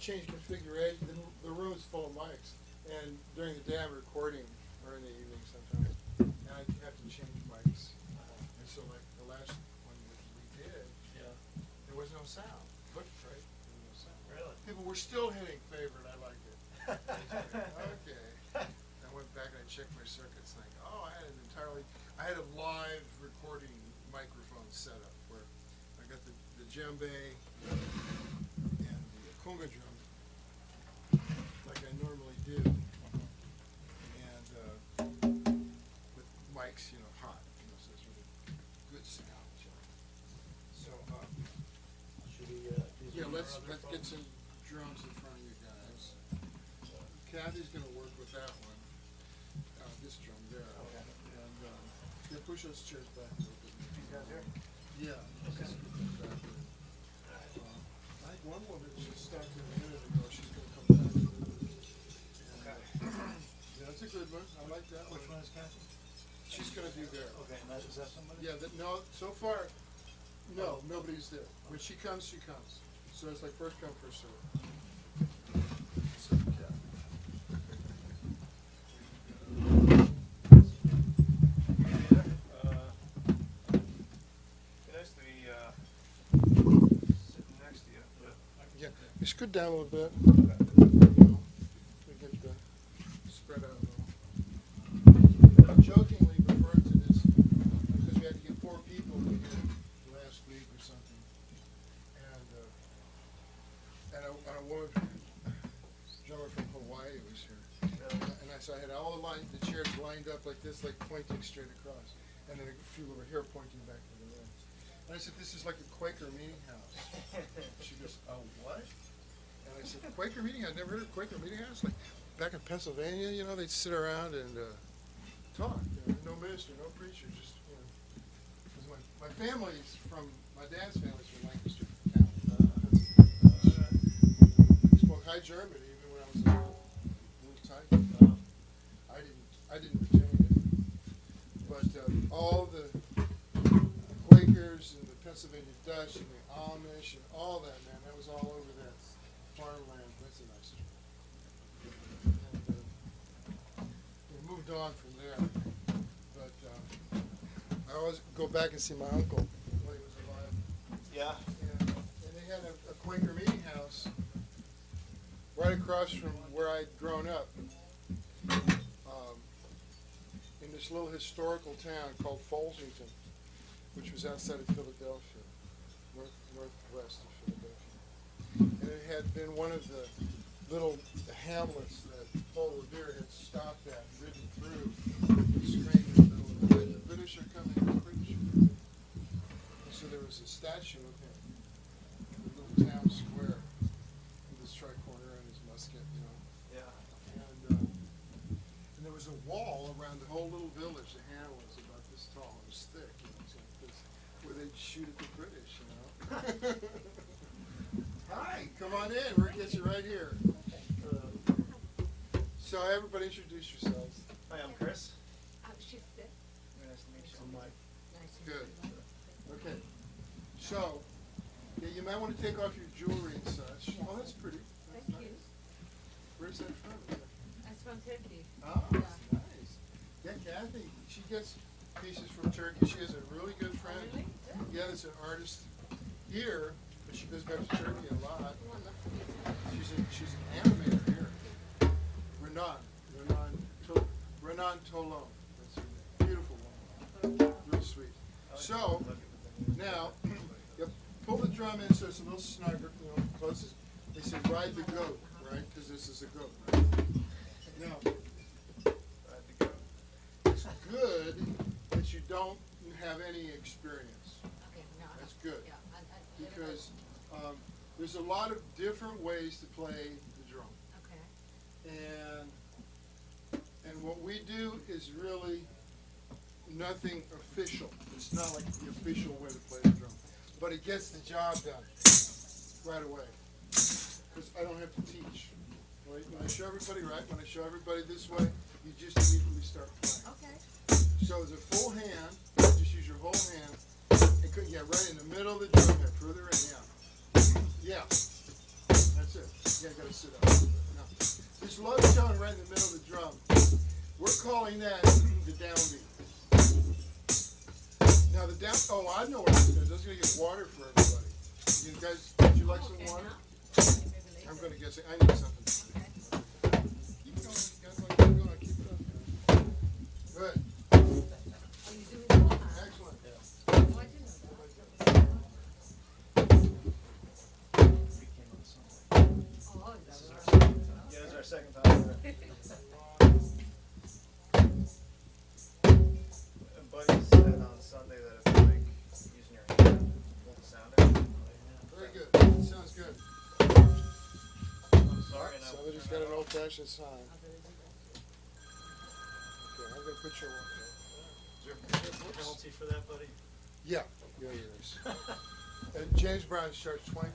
change configuration. The room is full of mics, and during the day I'm recording, or in the evening sometimes, and I have to change mics. And so, like the last one that we did, there was no sound. Look, right? There was no sound. Really? People were still hitting favorite. I liked it. Okay. I went back and I checked my circuits, like, oh, I had a live recording microphone setup where I got the djembe and the conga drum, like I normally do, and with mics, hot, so it's really good sound. So, Should we, do yeah, some let's other get phones? some drums in front of you guys. Kathy's gonna work with that one, this drum there. Okay. And, yeah, push those chairs back a little bit. These guys here? Yeah. Just get them back there. I think one woman just stopped in a minute ago, she's gonna come back. And, Okay. yeah, that's a good one, I like that one. Which one is Kathy? She's gonna do there. Okay, and is that somebody? Yeah, no, so far, no, nobody's there. When she comes, she comes. So it's like first come, first served. So, yeah. Nice to be, sitting next to you, but. Yeah, you scoot down a little bit. Okay. We get the spread out a little. I jokingly referred to this because we had to get 4 people to get it last week or something. And a woman, drummer from Hawaii was here. And so I had all the chairs lined up like this, like pointing straight across. And then a few over here pointing back to the left. And I said, this is like a Quaker meeting house. She goes, oh, what? And I said, Quaker meeting? I'd never heard of Quaker meeting house. Like back in Pennsylvania, they'd sit around and talk. No minister, no preacher, just, 'cause my family's my dad's family's from Lancaster town. Spoke high German even when I was a little tiny. I didn't retain it. But all the Quakers and the Pennsylvania Dutch and the Amish and all that, man, that was all over that farmland. That's a nice street. And we moved on from there. But I always go back and see my uncle when he was alive. Yeah. And they had a Quaker meeting house right across from where I'd grown up, in this little historical town called Folsington, which was outside of Philadelphia, northwest of Philadelphia. And it had been one of the little hamlets that Paul Revere had stopped at, ridden through, and screamed in the middle of the night, the British are coming to preach. And so there was a statue of him in the little town square with his tricorner and his musket, Yeah. And there was a wall around the whole little village. The hand was about this tall. It was thick, it's like this, where they'd shoot at the British, Hi, come on in. We're gonna get you right here. So everybody introduce yourselves. Hi, I'm Chris. She's sick. Very nice to meet you. I'm Mike. Nice to Good. meet you. Okay. So, yeah, you might want to take off your jewelry and such. Yes. Oh, that's pretty. That's Thank you. nice. Where's that from? That's from Turkey. Oh, that's nice. Yeah, Kathy, she gets pieces from Turkey. She has a really good friend. Really? Yeah, that's an artist here, but she goes back to Turkey a lot. She's an animator here. Renan Tolon. That's her name. Beautiful woman. Real sweet. So, now, you pull the drum in so it's a little snugger, closest. They say ride the goat, right? Because this is a goat, right? Now, Ride the goat. it's good that you don't have any experience. Okay, no, no. That's good. Yeah, Because there's a lot of different ways to play the drum. Okay. And what we do is really nothing official. It's not like the official way to play the drum. But it gets the job done right away. Because I don't have to teach. Right? When I show everybody, when I show everybody this way, you just immediately start playing. Okay. So as a full hand, just use your whole hand. And right in the middle of the drum, head further in, yeah. Yeah. That's it. I gotta sit up. No. This low tone right in the middle of the drum, we're calling that the downbeat. Now the down, oh, I know what this is. This is gonna get water for everybody. You guys, would you like some Okay, water? now. Maybe later. I'm gonna guess it. I need something. Okay. Keep going, you guys like keep going, keep it up. Good, Oh, you do it all, huh? excellent. Oh, I didn't know that. We came on Sunday. Oh, This is that our was second time. Yeah, this is our second time. And Buddy said on Sunday that if you like using your hand, pull the sound out. Very good, sounds good. I'm sorry. and I will Somebody's turn got that an off. old-fashioned sign. I'll do it. Okay, I'm gonna put your one. Penalty for that, buddy? Yeah, yeah, yours. And James Brown charged $25.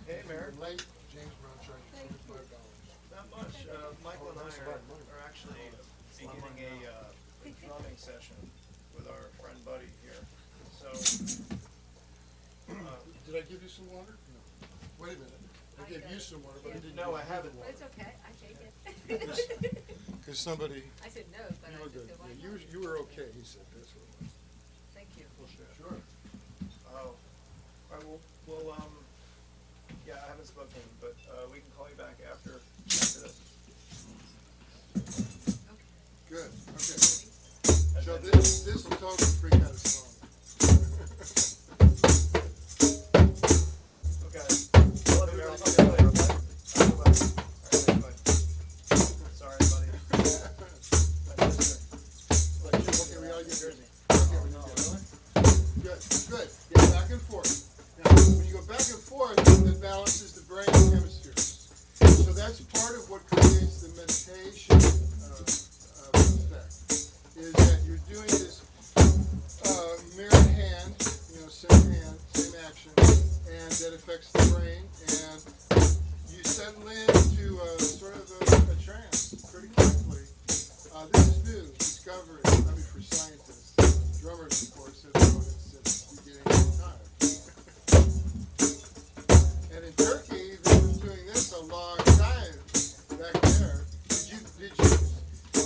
Hey, Mayor. Late, James Brown charged Thank you. $25. Not much. Michael and I That's a lot of money. are actually beginning a drumming session with our friend Buddy here. So, Did I give you some water? No. Wait a minute. I I gave got you it. some water, but I Yeah. didn't. No, give I you haven't. the But it's water. okay, I take it. Cause somebody, I said no, but you I were just good. said, why Yeah, not? you were okay, he said, that's what it was. Thank you. Sure. oh, all right, we'll, yeah, I haven't spoken, but, we can call you back after this. Okay. Good, okay. And So then- this will totally freak out his phone. Okay. Well, Mayor, I'll tell you, bye. All right, bye. All right, bye. Sorry, buddy. My sister. Okay, we all get Jersey. Okay, we all get it. Good, good. Get back and forth. Now, when you go back and forth, it balances the brain hemispheres. So that's part of what creates the meditation effect. Is that you're doing this mirrored hand, same action, and that affects the brain, and you settle into sort of a trance pretty quickly. This is new, discovery. I mean, for scientists, drummers, of course, it's beginning of time. And in Turkey, they've been doing this a long time back there. Did you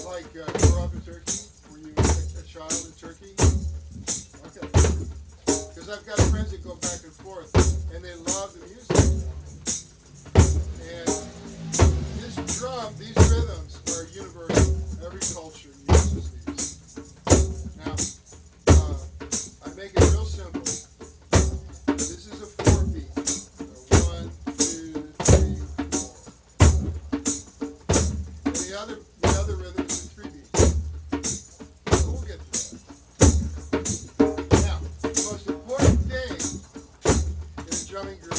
like grow up in Turkey? Were you a child in Turkey? Okay. Because I've got friends that go back and forth, and they love the music. And this drum, these rhythms are universal. Every culture uses these. Now, I make it real simple. This is a 4-beat. So 1, 2, 3, 4. And the other rhythm is a 3-beat. So we'll get to that. Now, the most important thing in a drumming group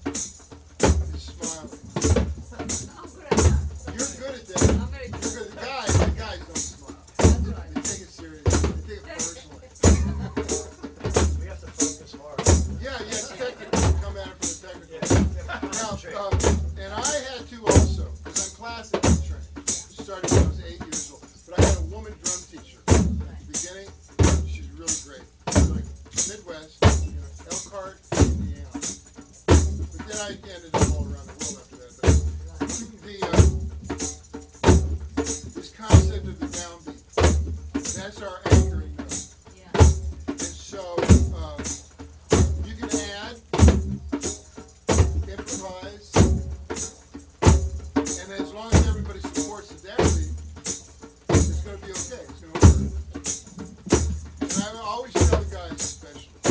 is smiling. I'm good at that. You're good at that. I'm very good. You're good. The guys don't smile. That's They right. take it seriously. They take it personally. We have to focus more. Yeah, it's technical. Come at it from the technical. Yeah. Now, Concentrate. and I had to also, because I'm classically trained, started when I was 8 years old. But I had a woman drum teacher. At the beginning, she's really great. She's like Midwest, Elkhart, Indiana. But then I ended up all around the world after that. But this concept of the downbeat, that's our anchoring note. Yeah. And so you can add, improvise, and as long as everybody supports the downbeat, it's going to be okay. It's going to work. And I always tell the guys especially,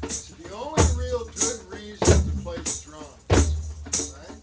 so the only real good reason to play the drums, right,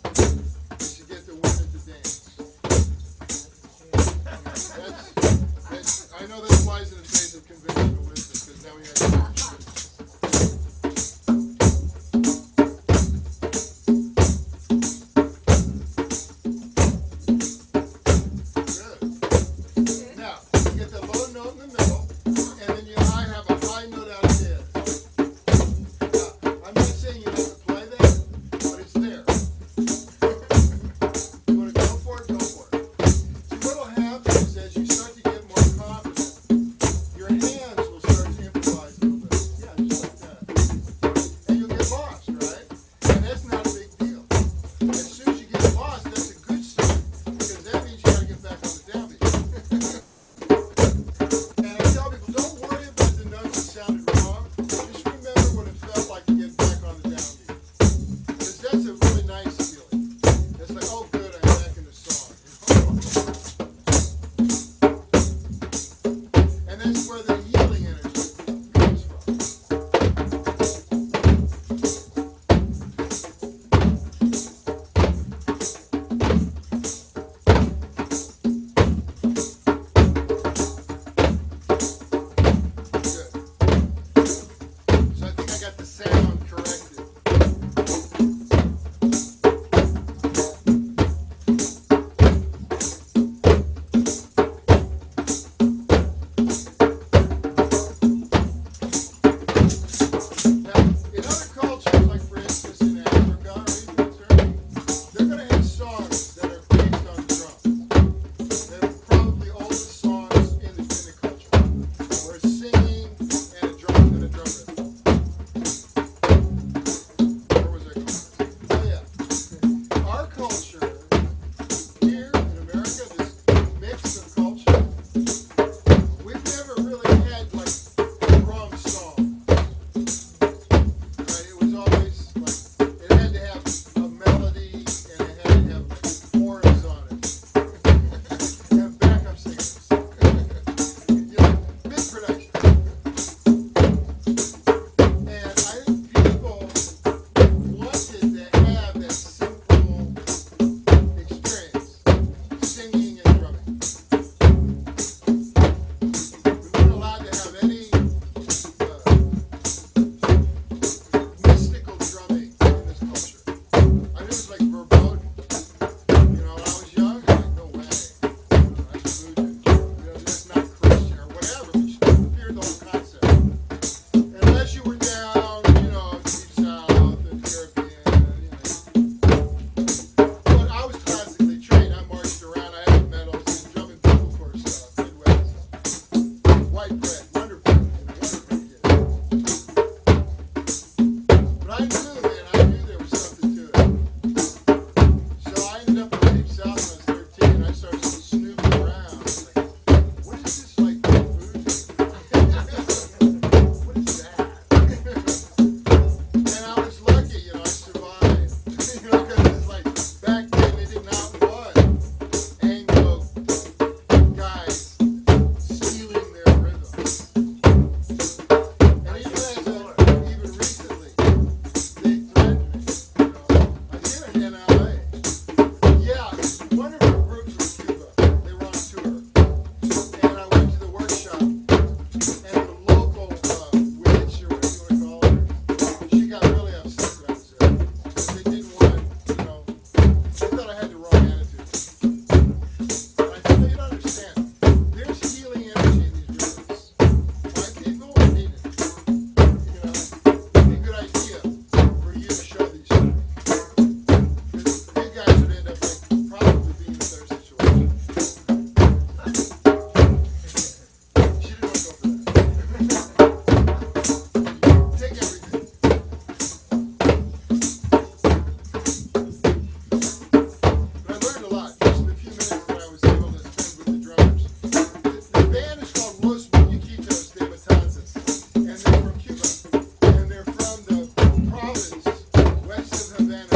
Havana,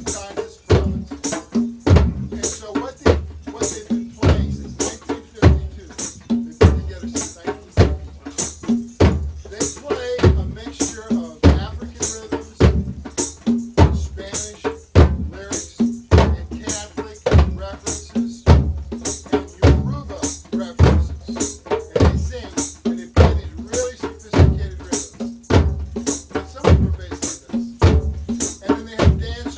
Kansas province. And so what they've been playing since 1952, they've been together since 1972. They play a mixture of African rhythms, Spanish lyrics, and Catholic references, and Yoruba references. And they sing, and they play these really sophisticated rhythms. And some of them are based on this. And then they have dance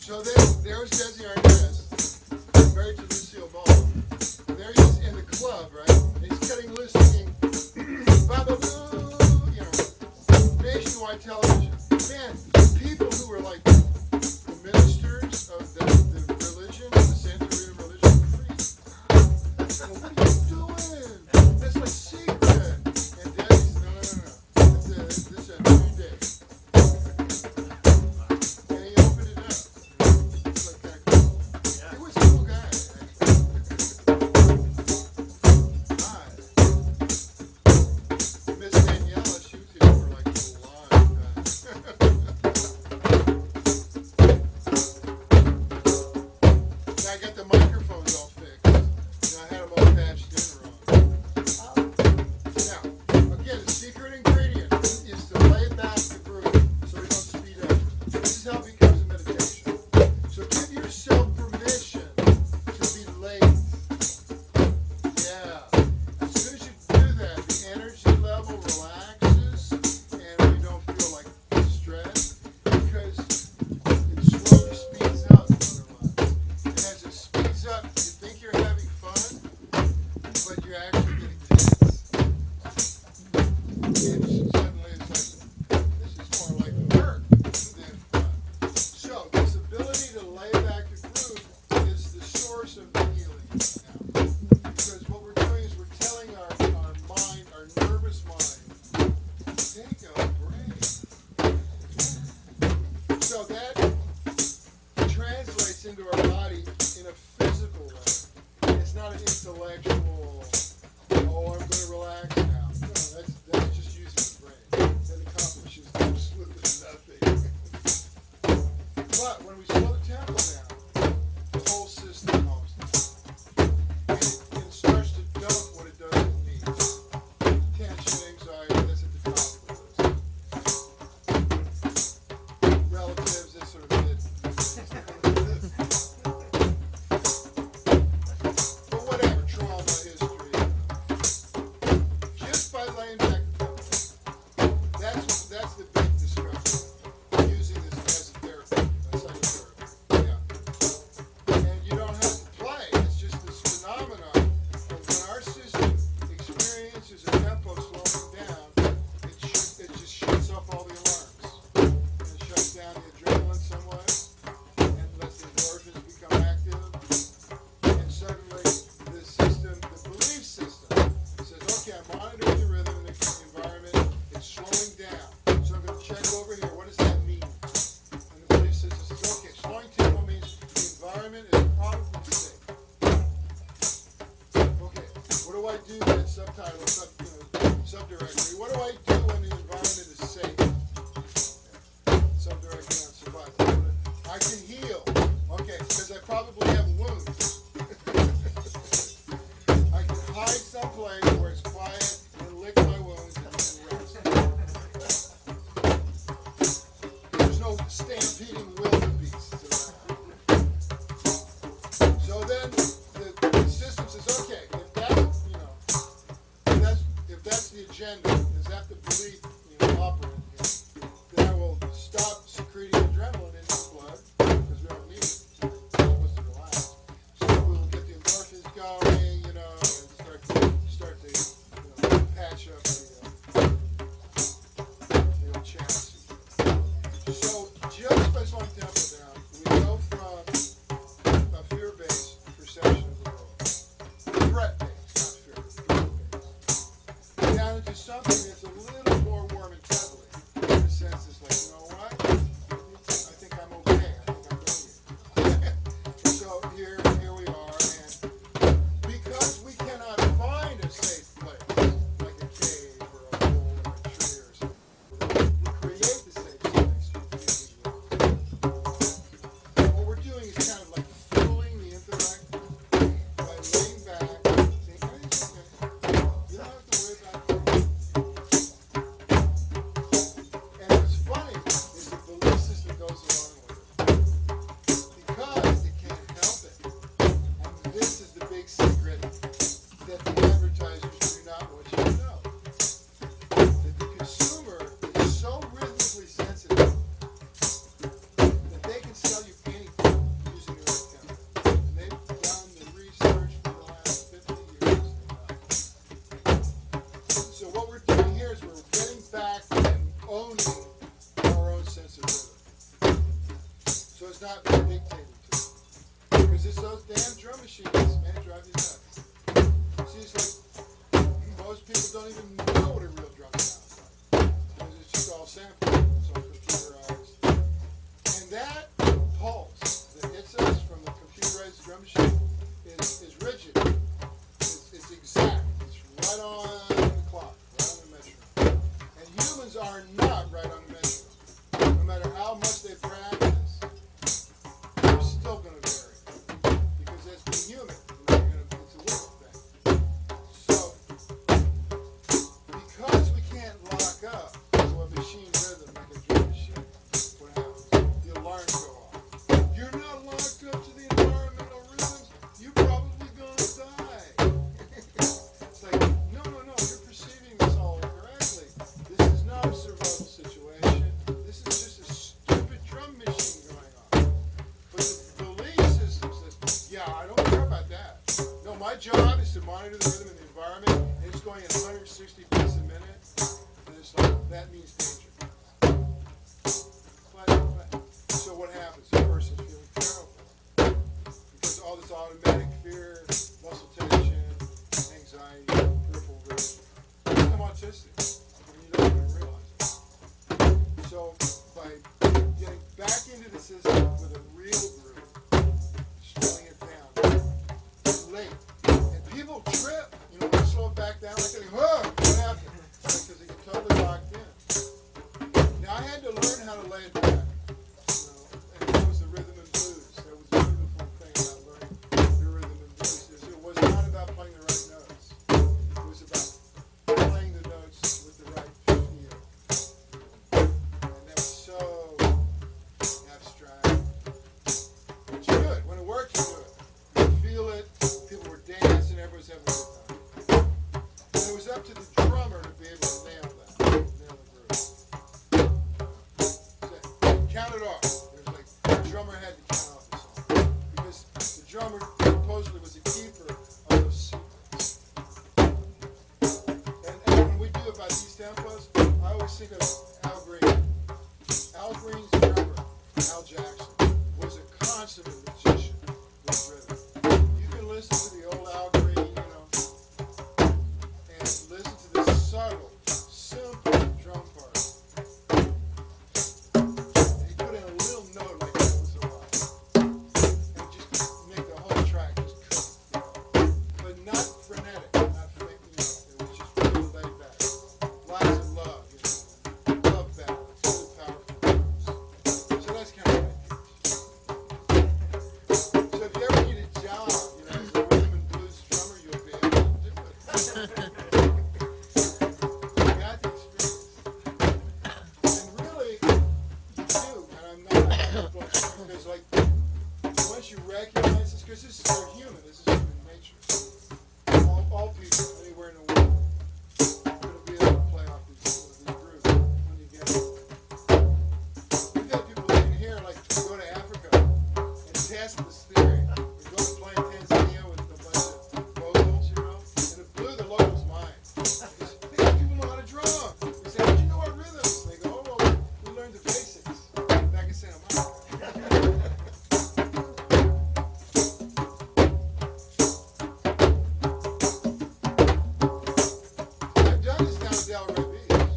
So there was Desi Arnaz, married to Lucille Ball. There he is in the club, right? And he's cutting loose singing, Babaloo, you know, nationwide television. Man, people who were like the ministers of the religion, the Santa Rita religion, were free. Well, what are you doing? That's my secret. And Desi's, no. This is a new day. And he opened it up. It's like that cool. Yeah. He was a cool guy, Hi. Miss Daniela, she was here for like a long time. Now I got the microphones all fixed. And I had them all patched in wrong. Now, again, the secret ingredient is to lay back the groove so we don't speed up. This is how it becomes a meditation. So give yourself permission to be late. Yeah. As soon as you do that, the energy level relaxes and we don't feel like stress because it slowly speeds up otherwise. And as it speeds up, you think you're having fun, but you're actually getting tense. And suddenly it's like, this is more like work than fun. So this ability to lay back the groove is the source of the healing now. Because what we're doing is we're telling our mind, our nervous mind, take a break. So that translates into our body in a physical way. It's not an intellectual, oh, I'm going to relax now. No, that's just using the brain. That accomplishes absolutely nothing. But when we slow the tempo down, the whole system calms down. And it starts to dump what it doesn't need. Tension, anxiety, that's at the top of the list. Relatives, that's sort of it. But whatever, trauma, history. Just by laying back the tempo. That's the big discovery. Using this as a therapy, a psychotherapy. Yeah. And you don't have to play. It's just this phenomenon of when our system experiences a tempo slowing down, it just shuts off all the alarms. And it shuts down the adrenaline somewhat and lets the endorphins become active. And suddenly the system, the belief system, says, okay, I'm monitoring the rhythm in the environment. It's slowing down. So I'm going to check over here. What does that mean? And the belief system says, okay, slowing tempo means the environment is probably safe. Okay, what do I do then? Subtitle, subdirectory. What do I do when the environment is safe? Subdirectory on survival. I can heal. Okay, because I probably have wounds. I can hide someplace where it's quiet and lick my wounds and rest. There's no stampeding wildebeests around. So then the system says, okay, if that's, if that's the agenda, is that the belief, operant here, then I will stop secreting adrenaline into the blood So it's not being dictated to. Because it's those damn drum machines, man, drive you nuts. See, it's like most people don't even know what a real drum sounds like. Because it's just all sampled. It's all computerized. And that pulse that hits us from the computerized drum machine is rigid. It's exact. It's right on the clock, right on the metronome. And humans are not right on the metronome. No matter how much they practice, they're still going to vary. Because that's being human. It's a little thing. So, because we can't lock up to a machine rhythm like a drum machine, what happens? The alarms go off. You're not locked up to the environmental rhythms. You're probably going to die. It's like, no, you're perceiving this all correctly. This is not a survival situation. This is just a stupid drum machine going on. But the belief system says, yeah, I don't care about that. No, my job is to monitor the rhythm of the environment, and it's going at 160 beats a minute. And it's like, that means danger. So what happens? The person's feeling terrible. Because all this automatic fear, muscle tension, anxiety, peripheral vision, become autistic. And you don't even realize it. So by getting back into the system with a real groove, slowing it down, it's late. And people trip. You know, when you slow it back down, like, whoa, what happened? Because they get totally locked in. Now I had to learn how to lay it back. You know, and that was the rhythm and blues. That was the beautiful thing about learning the rhythm and blues. It was not about playing the right notes. It was about playing the notes with the right feel. And that was so abstract. But you do it. When it worked, you do it. You feel it. People were dancing. Everybody was having a good time. And it was up to the drummer to be able to nail that. Nail the groove. So, count it off. There's like, the drummer had to count off the song. Because the drummer supposedly was the keeper of those sequences. And when we do about these tempos, I always think of Al Green. Al Green's drummer, Al Jackson, was a consummate magician with rhythm. You can listen to the old Al Green, you know, and listen to the subtle, simple drum part. And he put in a little note like that was a lot. And just make the whole track just cook, you know. But not frenetic, not fake, you know. It was just really laid back. Lots of love, you know. Love ballads, really powerful drums. So that's kind of what I teach. So if you ever need a job, you know, as a rhythm and blues drummer, you'll be able to do it. I got the experience. And really, you do, and I'm not because like, once you recognize this, because this is they're human, this is human nature. All people, anywhere in the world, are going to be able to play off these grooves when you get it. We've had people in here, like, go to Africa and test this theory. We go to play in Tanzania with a bunch of locals, you know, and it blew the locals' mind. Because these people know how to drum. We say, how'd you know our rhythms? They go, oh, well, we learned the basics back in Santa Monica. I've done this down at Delray Beach.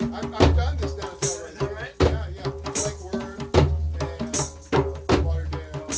I've done this down at Delray Is that Beach. right? Yeah. Lake Worth and Lauderdale.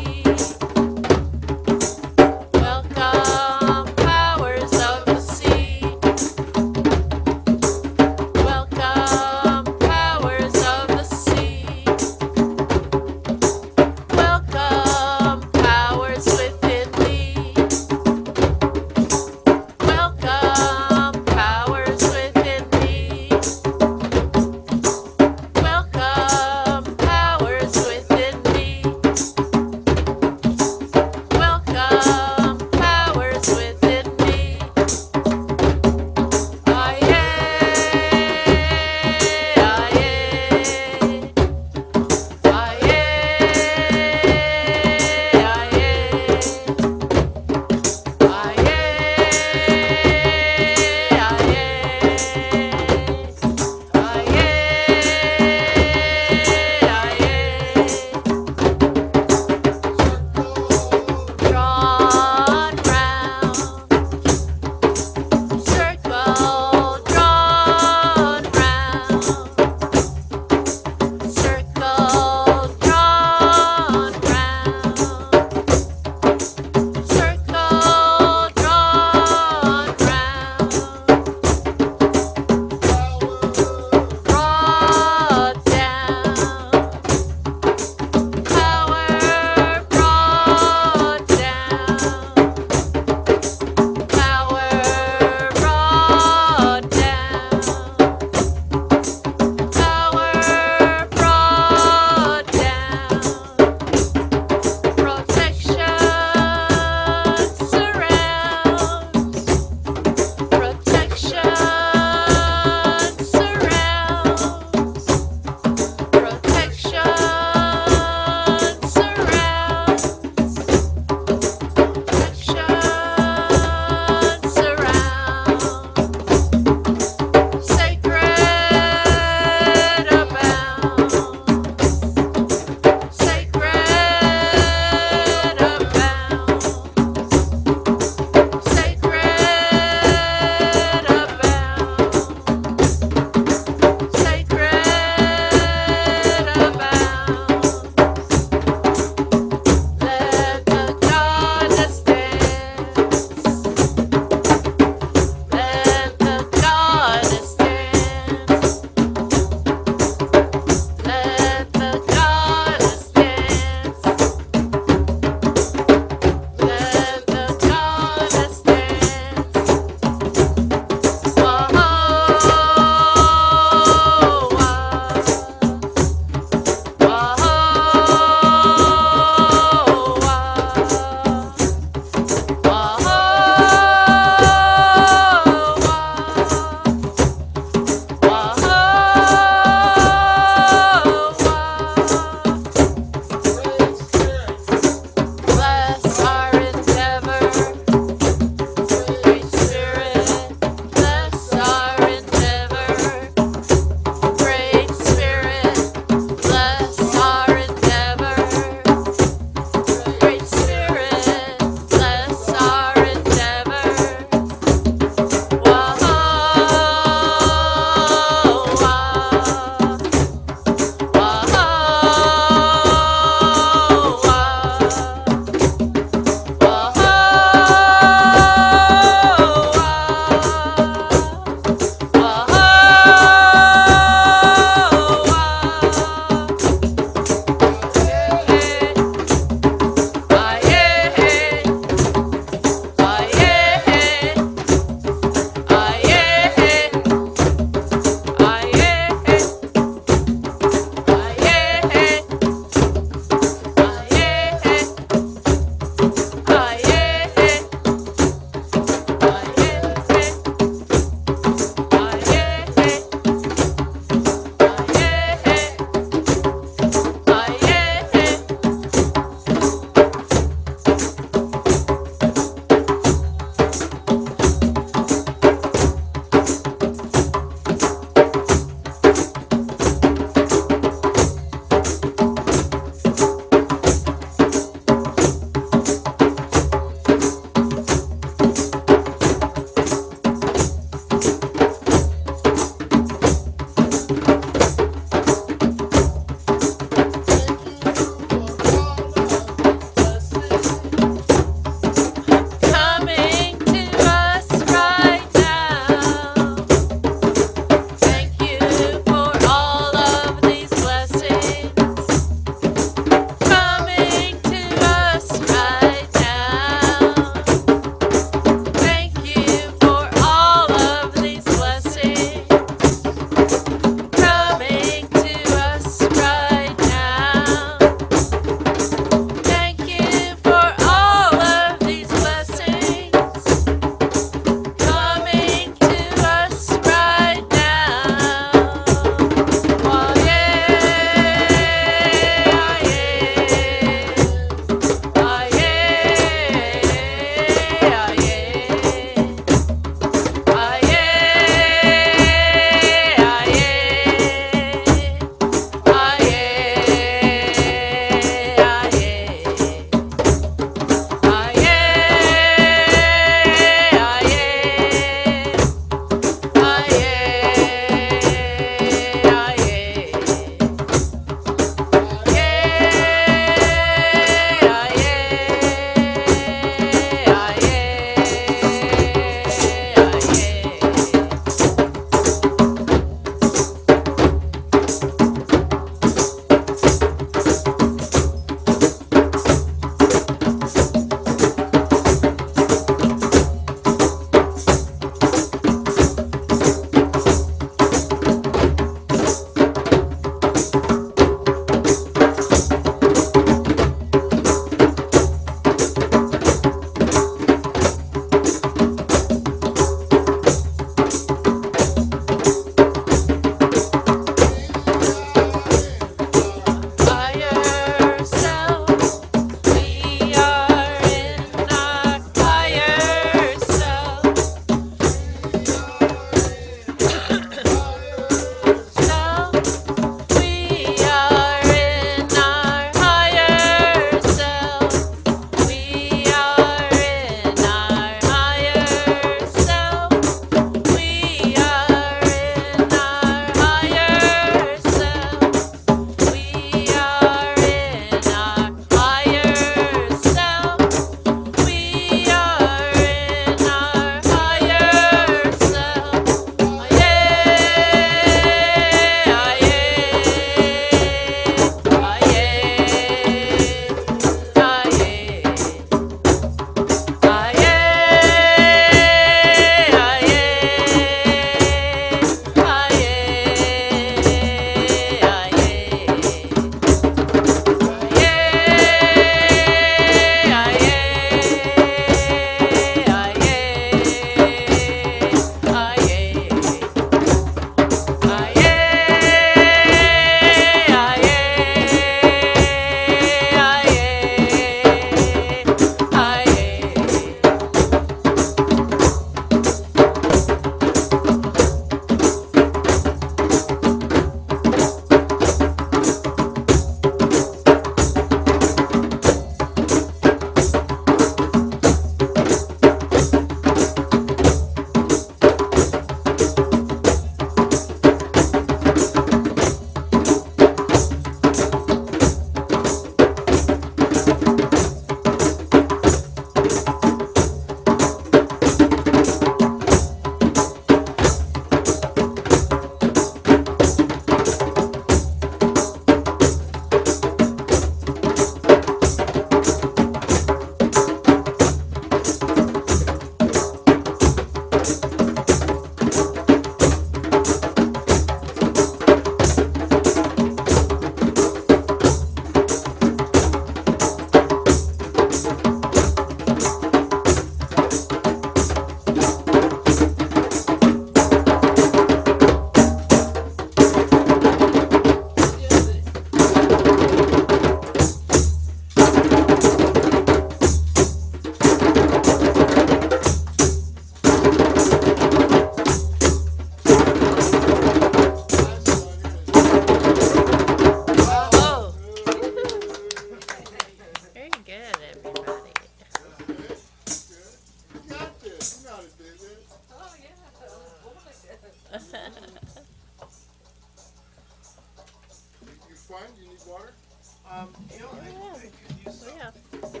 You know, I could use some. Yeah. Let me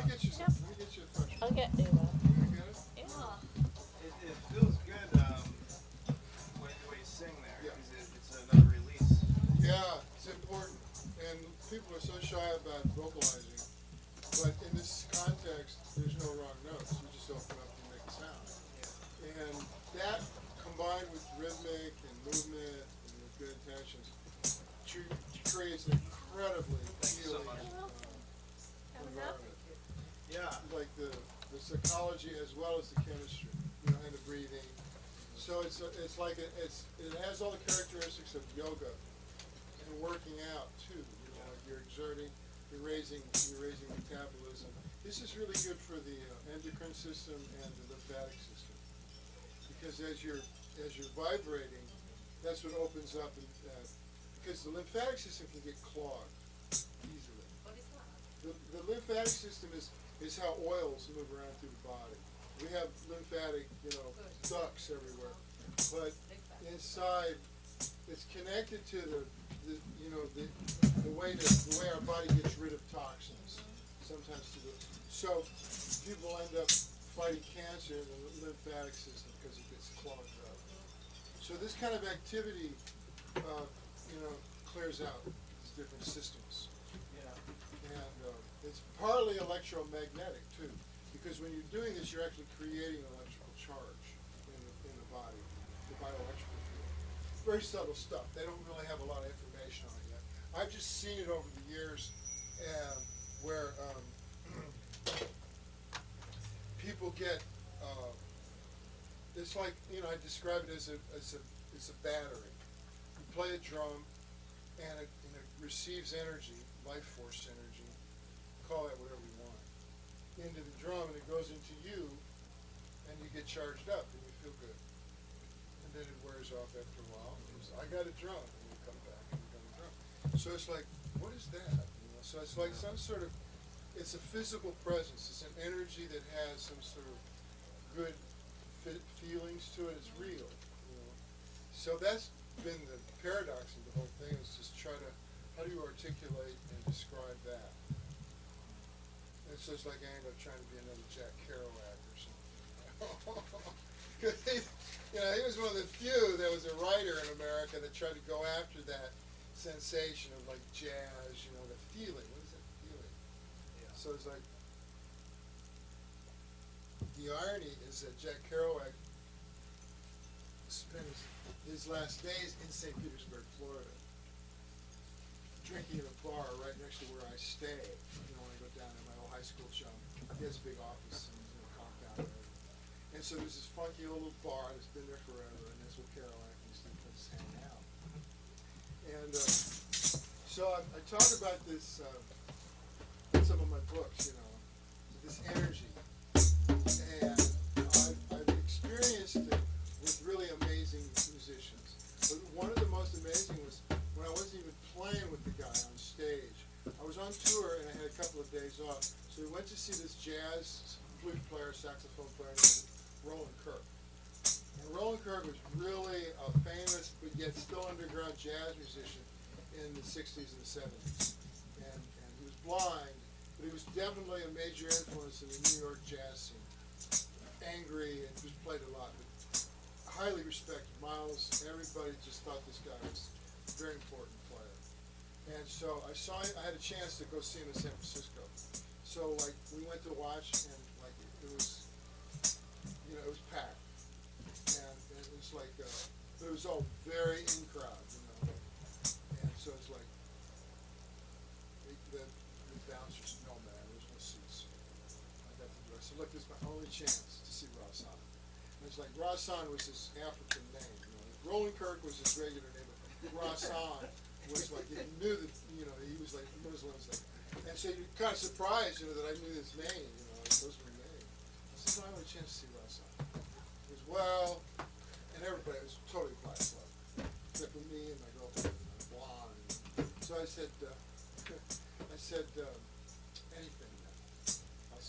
get you some. Let me get you a fresh I'll one. get you You gonna get it? that. Oh, It feels good, the way you sing there, Yeah. because it's another release. Yeah, it's important. And people are so shy about vocalizing. But in this context, there's no wrong notes. You just open up and make a sound. And that, combined with rhythmic and movement and with good intentions, creates an incredibly Thank you so healing much. environment. Yeah. Like the psychology as well as the chemistry, you know, and the breathing. So it's like it has all the characteristics of yoga and working out too. You know, like you're exerting, you're raising metabolism. This is really good for the endocrine system and the lymphatic system, because as you're vibrating, that's what opens up, because the lymphatic system can get clogged easily. what is that? The lymphatic system is how oils move around through the body. We have lymphatic, ducts everywhere, but Big fat. inside, it's connected to the way our body gets rid of toxins. Sometimes so people end up fighting cancer in the lymphatic system because it gets clogged up. So this kind of activity, clears out these different systems. Yeah. And it's partly electromagnetic too, because when you're doing this, you're actually creating an electrical charge in the body, the bioelectrical field. Very subtle stuff. They don't really have a lot of information on it yet. I've just seen it over the years, where people get. It's like, I describe it as a battery. You play a drum, and it receives energy, life force energy, call that whatever you want, into the drum, and it goes into you, and you get charged up, and you feel good. And then it wears off after a while, and it's, I got a drum, and you come back, and you got a drum. So it's like, what is that? So it's like some sort of, it's a physical presence, it's an energy that has some sort of good feelings to it, it's real. So that's been the paradox of the whole thing, is just try to, how do you articulate and describe that? It's just like I end up trying to be another Jack Kerouac or something. Because he was one of the few that was a writer in America that tried to go after that sensation of like jazz, the feeling. What is that feeling? Yeah. So it's like, the irony is that Jack Kerouac spent his last days in St. Petersburg, Florida, drinking in a bar right next to where I stay. When I go down to my old high school job, he has a big office and compound and everything. And so there's this funky little bar that's been there forever, and that's where Kerouac used to hang out. And so I talk about this in some of my books, this energy. And I've experienced it with really amazing musicians. But one of the most amazing was when I wasn't even playing with the guy on stage. I was on tour and I had a couple of days off. So we went to see this jazz flute player, saxophone player named Roland Kirk. And Roland Kirk was really a famous but yet still underground jazz musician in the 60s and 70s. And he was blind, but he was definitely a major influence in the New York jazz scene. Angry and just played a lot, but highly respected. Miles, everybody just thought this guy was a very important player. And so I had a chance to go see him in San Francisco. So we went to watch, and it was packed. And it was it was all very in crowd, And so it's like, the bouncers, no man, there's no seats. I said, look, this is my only chance to see Ras San. And it's like, Ras San was his African name. Roland Kirk was his regular name, but Ras San was like, you knew that, he was like Muslims. And so you're kind of surprised, that I knew his name, those were names. I said, no, I have a chance to see Ras San. He goes, well, and everybody was totally black, except for me and my girlfriend, blonde. So I said, anything.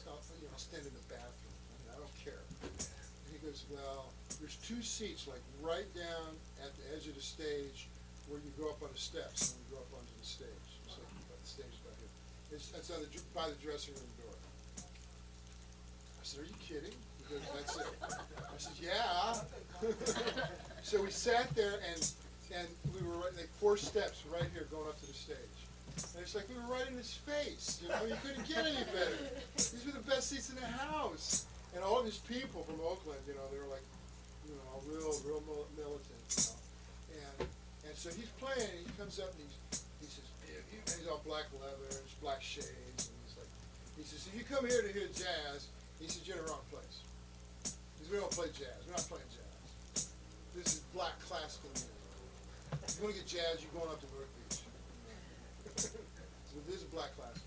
I'll stand in the bathroom. I don't care. And he goes, well, there's two seats, right down at the edge of the stage, where you go up on the steps, and you go up onto the stage. So the stage about here. It's on by the dressing room door. I said, are you kidding? He goes, that's it. I said, yeah. So we sat there and we were right, like 4 steps right here going up to the stage. And it's like we were right in his face, you know, you couldn't get any better. These were the best seats in the house. And all of his people from Oakland, you know, they were like, you know, real militant, you know. And so he's playing, and he comes up and he says, and he's all black leather and black shades, and he says, if you come here to hear jazz, he says, you're in the wrong place. He says, we don't play jazz. We're not playing jazz. This is black classical music. If you want to get jazz, you're going up to North Beach. So this is black classical.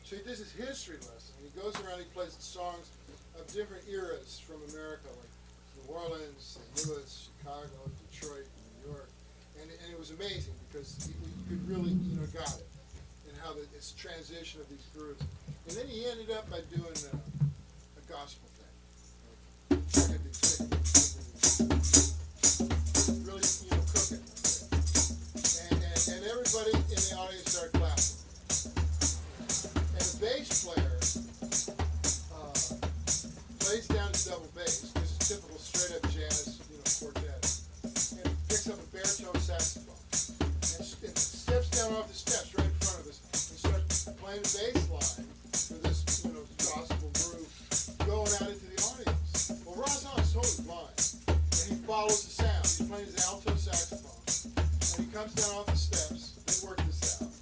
So he does his history lesson. He goes around, he plays songs of different eras from America, like New Orleans, St. Louis, Chicago, Detroit, New York. And it was amazing because you could really, you know, got it. And how this transition of these groups. And then he ended up by doing a gospel thing. Really, you know, cooking. And everybody in the audience started clapping. And the bass player plays down his double bass. This is typical straight up jazz, you know, quartet. And picks up a baritone saxophone. And steps down off the steps right in front of us and starts playing the bass line for this, you know, gospel group going out into the audience. Well, Razan is totally blind. And he follows the sound. He's playing his alto saxophone. And he comes down off the steps. They work this out.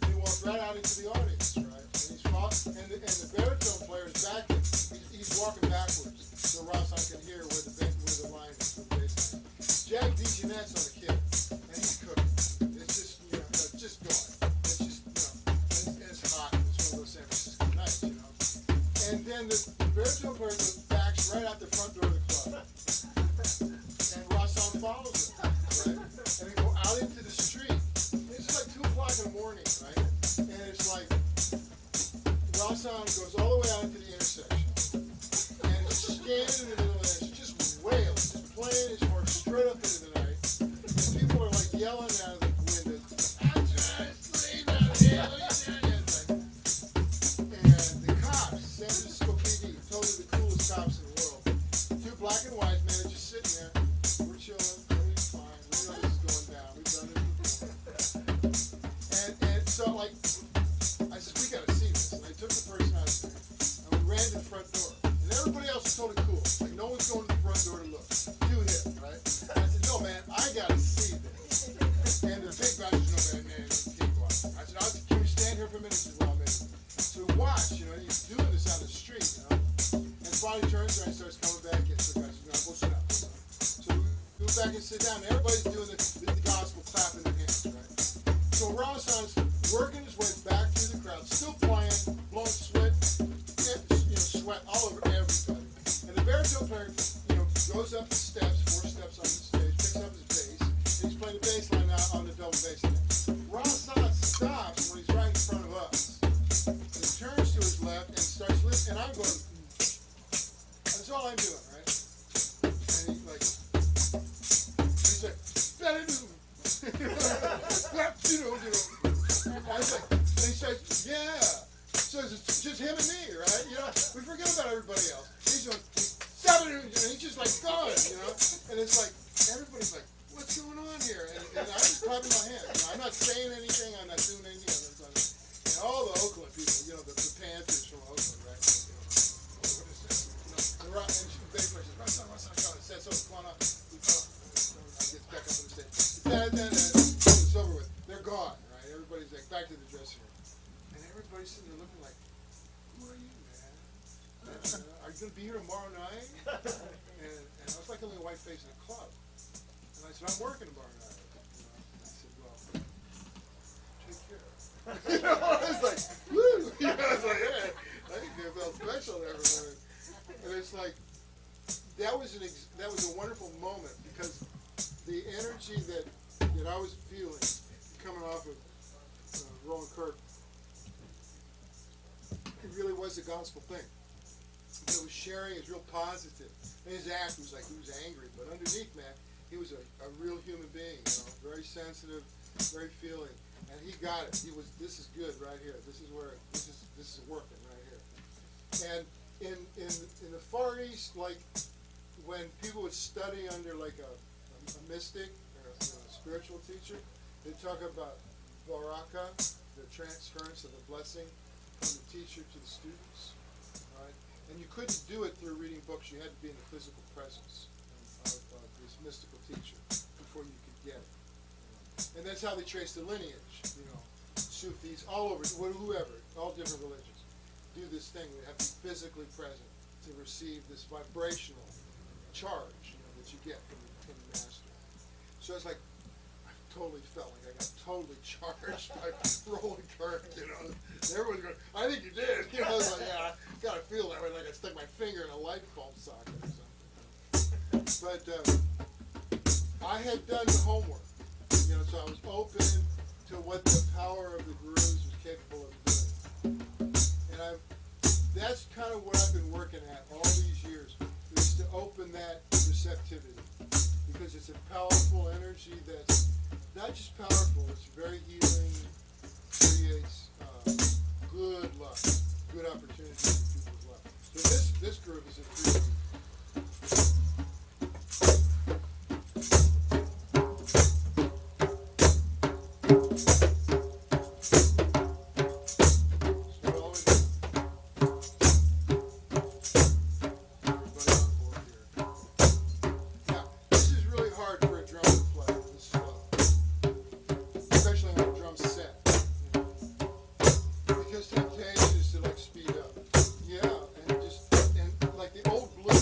And he walks right out into the audience, right? And he's and the baritone player is back. He's walking backwards so Razan can hear where the line is for the bass line. Jack DeJohnette's on the kit, and he's cooking. It's just, you know, just going. It's just, you know, and it's hot. It's one of those San Francisco nights, you know. And then the baritone player backs right out the front door of the club. And Razan follows him, right? And they go out into the street. It's like 2 o'clock in the morning, right? And it's like, Razan goes all the way out into the intersection. And he's standing in the middle of it, just wails, just playing his horse straight up into the night. And people are like yelling out of the windows, I'm trying to sleep out here, what are you doing? And the cops, San Francisco PD, totally the coolest cops in the world. 2 black and white men are just sitting there. We're chilling, everything's fine. We know this is going down. We've done it before. And so, like, I said, we gotta see this. And I took the person out there, and we ran to the front door. And everybody else was totally cool. Like, no one's going to the front door to look. Too hip, right? And I said, no, man, I gotta see this. And the big guy said, no, man, keep watching. I said, can we stand here for a minute? He said, well, maybe. So we watch, you know, and he's doing this on the street, you know. And finally turns around and starts coming back in. So the guy says, no, we'll sit down. So we go back and sit down. And everybody's doing the gospel, clapping their hands, right? So Razan's working his way back through the crowd, still playing, blowing sweat, you know, sweat all over everybody. And the baritone player, you know, goes up the steps, 4 steps on the stage, picks up his bass, and he's playing the bass line out on the double bass again. Razan stops when he's right in front of us. And he turns to his left and starts listening, and I'm going, that's all I'm doing, right? And he's like, better do. You know. And I was like, and he says, yeah. So it's just him and me, right? You know, we forget about everybody else. He's going, 7, and he's just like going, you know. And it's like, everybody's like, what's going on here? And I'm just clapping my hands. You know, I'm not saying anything. I'm not doing anything. And all the Oakland people, you know, the Panthers from Oakland, right? You know, what is this? You know, and the bass player says, Razan, come on. Said so, come on up. We come up. I get back up on the stage. It's over with. They're gone, right? Everybody's like back to the dressing room. And everybody's sitting there looking like, who are you, man? Are you going to be here tomorrow night? And I was like the only white face in the club. And I said, I'm working tomorrow night. You know? And I said, well, take care. You know, I was like, woo! You know, I was like, hey, I think they felt special there for a minute. And it's like, that was a wonderful moment because the energy that I was feeling coming off of Roland Kirk, it really was a gospel thing. It was sharing, is real positive. And his act was like he was angry, but underneath, man, he was a real human being, you know, very sensitive, very feeling. and he got it. This is good right here. This is working right here. And in the Far East, like when people would study under like a mystic or a spiritual teacher, they talk about baraka, the transference of the blessing from the teacher to the students, right? And you couldn't do it through reading books. You had to be in the physical presence of this mystical teacher before you could get it. And that's how they trace the lineage, Sufis, all over, whoever, all different religions, do this thing. They have to be physically present to receive this vibrational charge, that you get from the master. So it's like, I totally felt like I got totally charged by rolling current, Everyone's going, I think you did. I was like, yeah, I gotta feel that way, like I stuck my finger in a light bulb socket or something. But I had done the homework, so I was open to what the power of the gurus was capable of doing. And that's kind of what I've been working at all these years, is to open that receptivity. Because it's a powerful energy that's not just powerful, it's very healing, creates good luck, good opportunities in people's lives. So this group is a 3D. Because temptation is to like speed up. Yeah, and like the old blues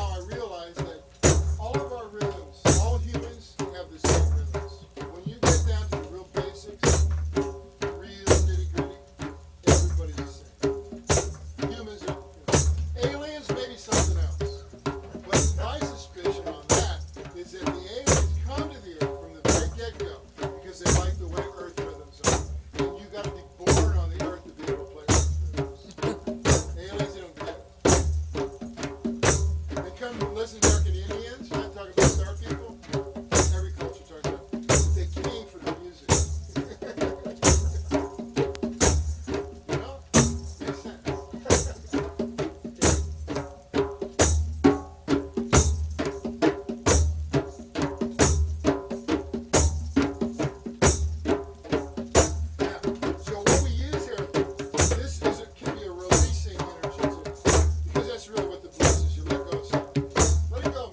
how I realized that all of our rhythms, all humans have the same rhythms. When you get down to the real basics, real nitty gritty, everybody's the same. Humans are, aliens, maybe something else. But my suspicion on that is that the aliens come to the Earth from the very get-go because they like the way Earth rhythms are. And you got to be born on the Earth to be able to play Earth rhythms. Aliens, they don't get it. They come to listen to American Indians, not talking about star people. Every culture talks about it. They came for the music. You know? Makes sense. Yeah. So what we use here, this is can be a releasing energy too, because that's really what the blues is. You let go of something. Let it go,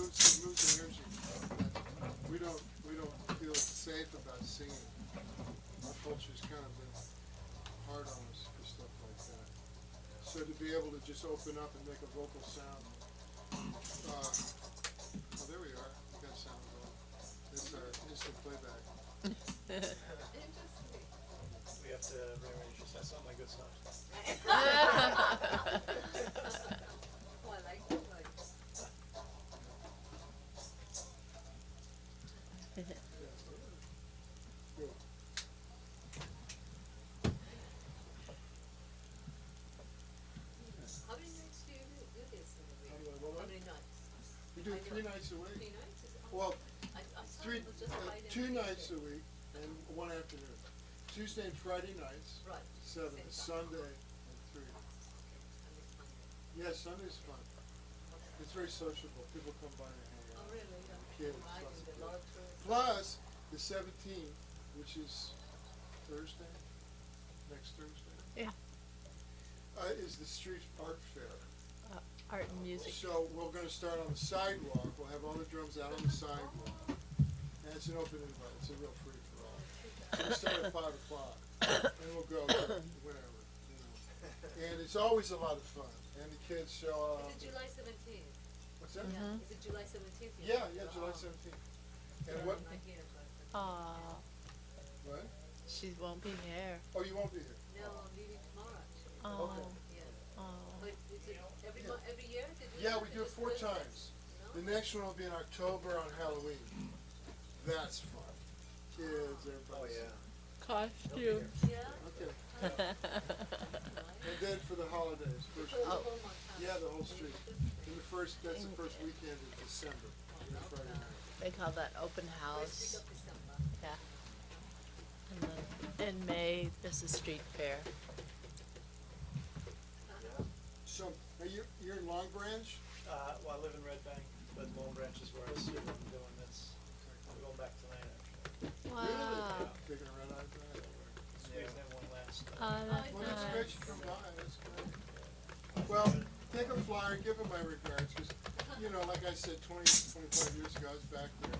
moves energy. We don't feel safe about singing. Our culture's kind of been hard on us for stuff like that. So to be able to just open up and make a vocal sound. Oh, there we are. We got sound going. It's our instant playback. Interesting. We have to rearrange this. That's not my good stuff. Oh, I like that one. Good. How many nights do you do this in a week? How do I roll How it? many nights? We do it 3 nights a 3 week. nights? Well, I thought it was just Friday and 2 nights a Tuesday. week and 1 afternoon. Tuesday and Friday nights, Right. 7. Same time. Sunday at 3. And it's Monday. Yeah, Sunday's fun. Okay. It's very sociable. People come by and hang Oh, out. really? Kids, Right, lots and of a lot of tourists. Plus, the 17th, which is Thursday, next Thursday, Yeah. is the street art fair. Art and music. So we're gonna start on the sidewalk. We'll have all the drums out on the sidewalk. And it's an open invite. It's a real free for all. We'll start at 5 o'clock and we'll go whenever, you know. And it's always a lot of fun. And the kids show up. Is it July 17th? What's that? Yeah. Is it July 17th? Yeah, July 17th. And what? I'm not here, but. Aw, What? she won't be here. Oh, you won't be here. No, I'm leaving tomorrow, actually. Oh, Okay. Yeah. oh. But is it every year? They do Yeah, that? we They do it just 4 Christmas? times. No? The next one will be in October on Halloween. That's fun. Kids, everybody. Oh, yeah. Costume. Yeah? Okay. Right. And then for the holidays, first So it's week. all one time. Yeah, the whole street. And that's the first weekend of December, the Friday night. They call that open First house. week of December. Yeah. And then in May, there's a street fair. Yeah. So, are you're in Long Branch? Well, I live in Red Bank, but Long Branch is where I see what I'm doing. I'm going back tonight, actually. Wow. Really? Taking a red eye drive? Squeezed in one last. Oh, that's Well, that's great you nice. come by, that's great. Well, take a flyer, give them my regards, because, you know, like I said, 20, 25 years ago, I was back there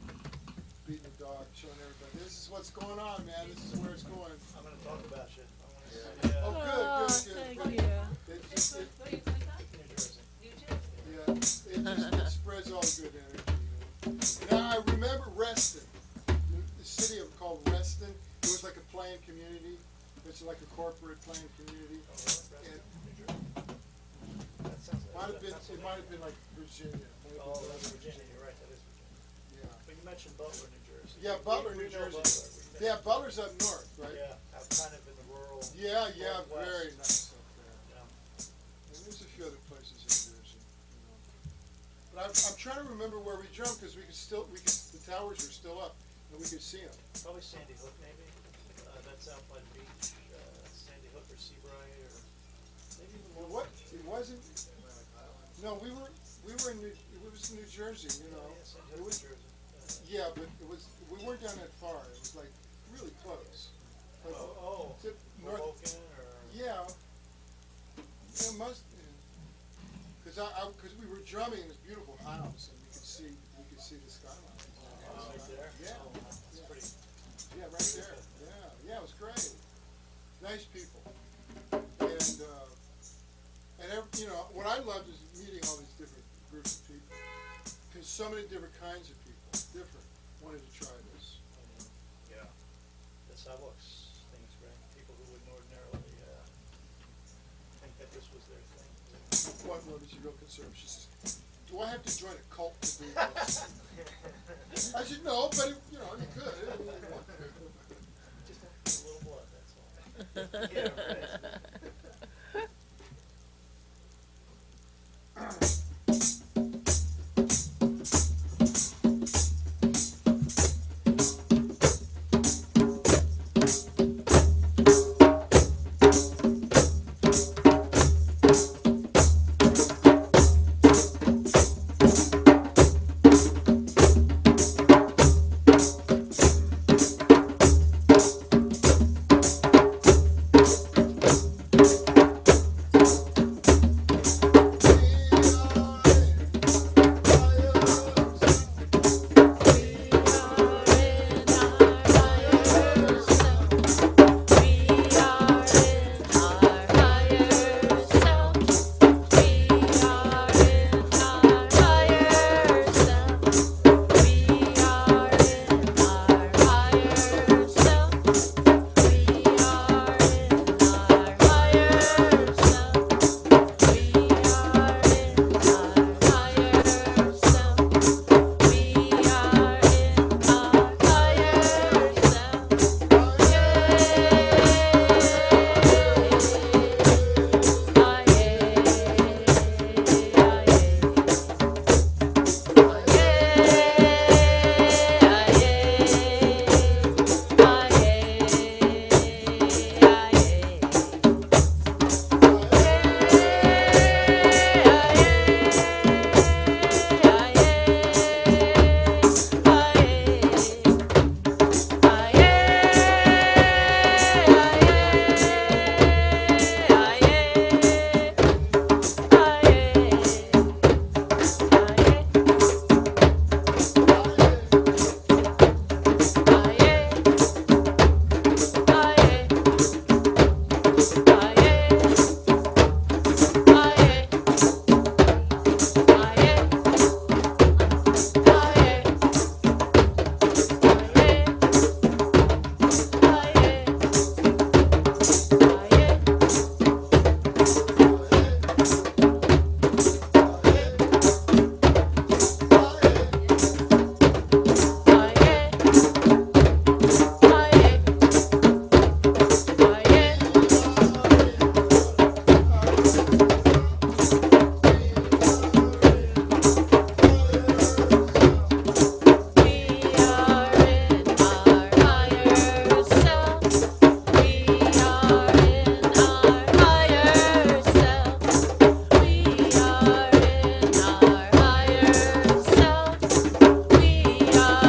beating the dog, showing everybody, this is what's going on, man, this is where it's going. I'm gonna talk about you. I wanna Oh, see, good, Oh, good, good. thank good. you. It Where just, are you from, Tom? New Jersey. New Jersey? yeah, it spreads all good energy. Now, I remember Reston, the city of called Reston, it was like a planned community, it's like a corporate planned community. Oh, really? And New Jersey. That sounds. it might have been like Virginia. Might have Oh, been that's Virginia. Virginia. You're right. That is Virginia. Yeah. But you mentioned Butler, New Jersey. Yeah, Butler, We New know Jersey. Butler. We've been- Yeah, Butler's up north, right? Yeah, out kind of in the rural. Yeah, Northwest. very nice up there. Yeah. And there's a few other places in Jersey, you know. But I'm trying to remember where we jumped, because the towers are still up, and we could see them. Probably Sandy Hook, maybe. That's out by the beach. Sandy Hook or Seabright or maybe even more. What, it wasn't, no, we were in it was New Jersey, you know. Yeah, Sandy It Hook, was, New Jersey. yeah, but we weren't down that far, it was like really close. Like, Oh, tip north, Hoboken or. yeah. It must, because we were drumming in this beautiful house, and we could see the skyline. Right there. Yeah. Oh, that's Yeah. pretty. Yeah, right there, yeah, it was great. Nice people. And you know, what I loved is meeting all these different groups of people. Because so many different kinds of people, different, wanted to try this. Yeah. The sidewalks thing is great. People who wouldn't ordinarily think that this was their thing. What was your real concern? She says, do I have to join a cult to do this? I said, no, but you know, you could. Just a little blood, that's all. Yeah, right. We are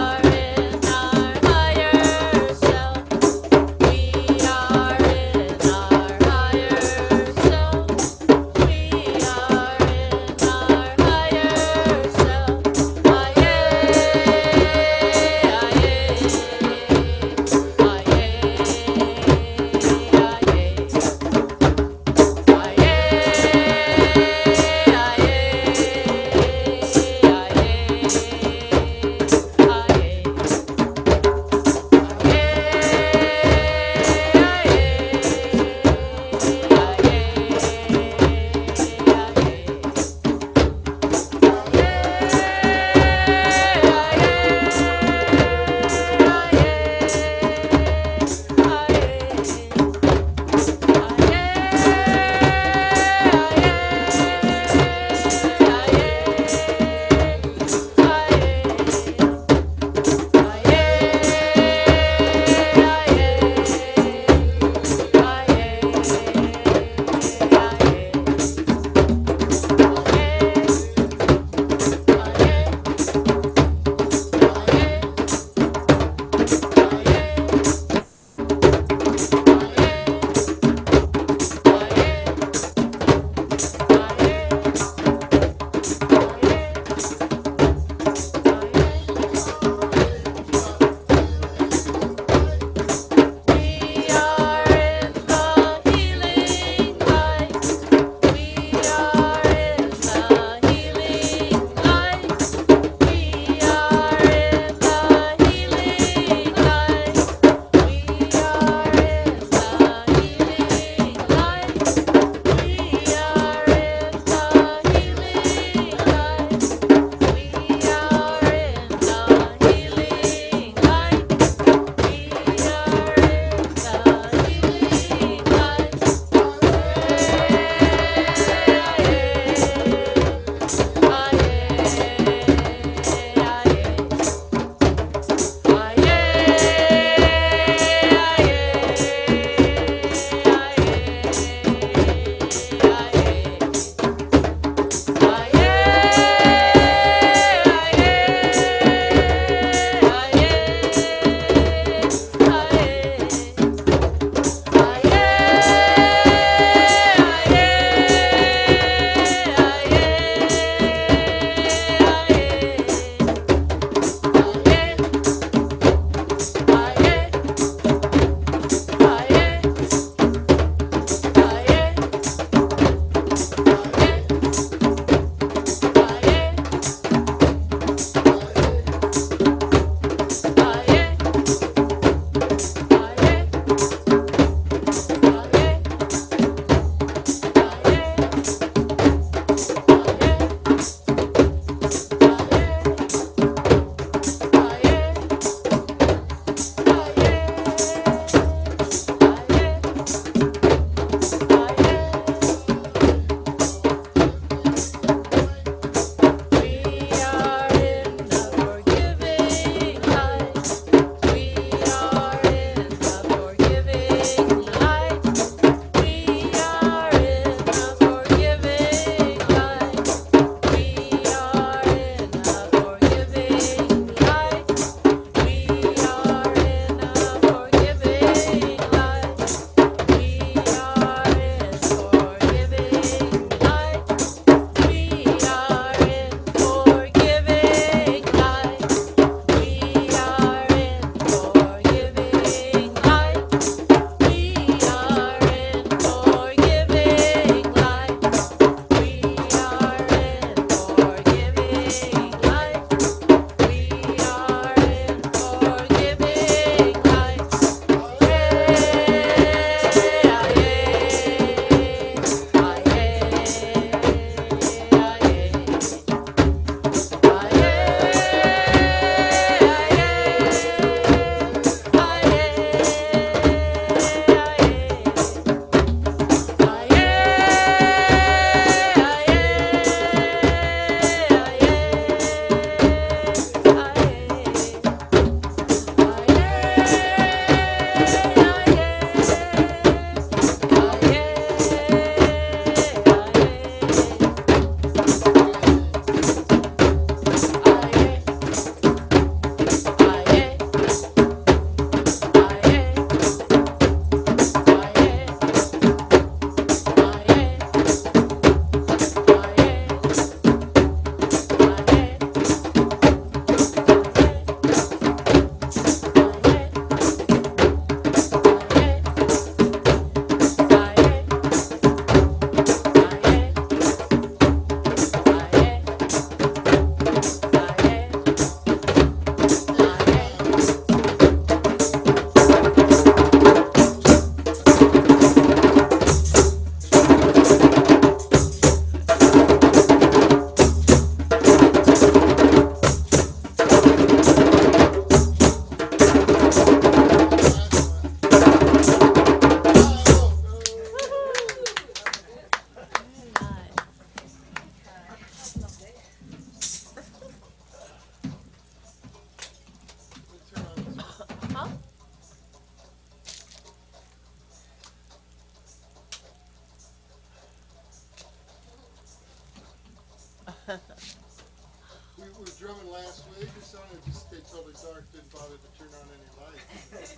We were drumming last week or something, it just stayed totally dark, didn't bother to turn on any lights.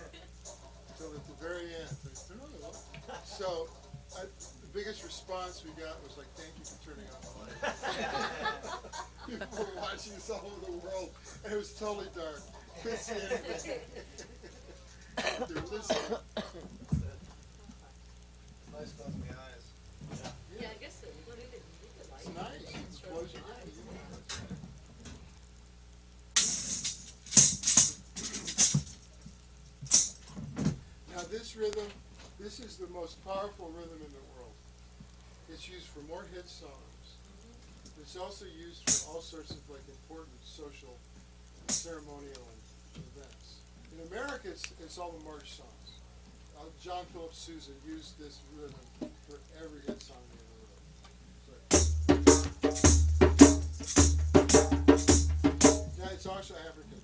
Till at the very end, they turn on the light. So, the biggest response we got was like, thank you for turning on the lights. People were watching us all over the world, and it was totally dark. Couldn't see anything. They were listening. Nice closing the eyes. Yeah, I guess so. You don't need the light. It's nice. You can close your eyes. Now this rhythm, this is the most powerful rhythm in the world. It's used for more hit songs. It's also used for all sorts of like important social, ceremonial events. In America, it's all the march songs. John Philip Sousa used this rhythm for every hit song he ever wrote. Now it's also African.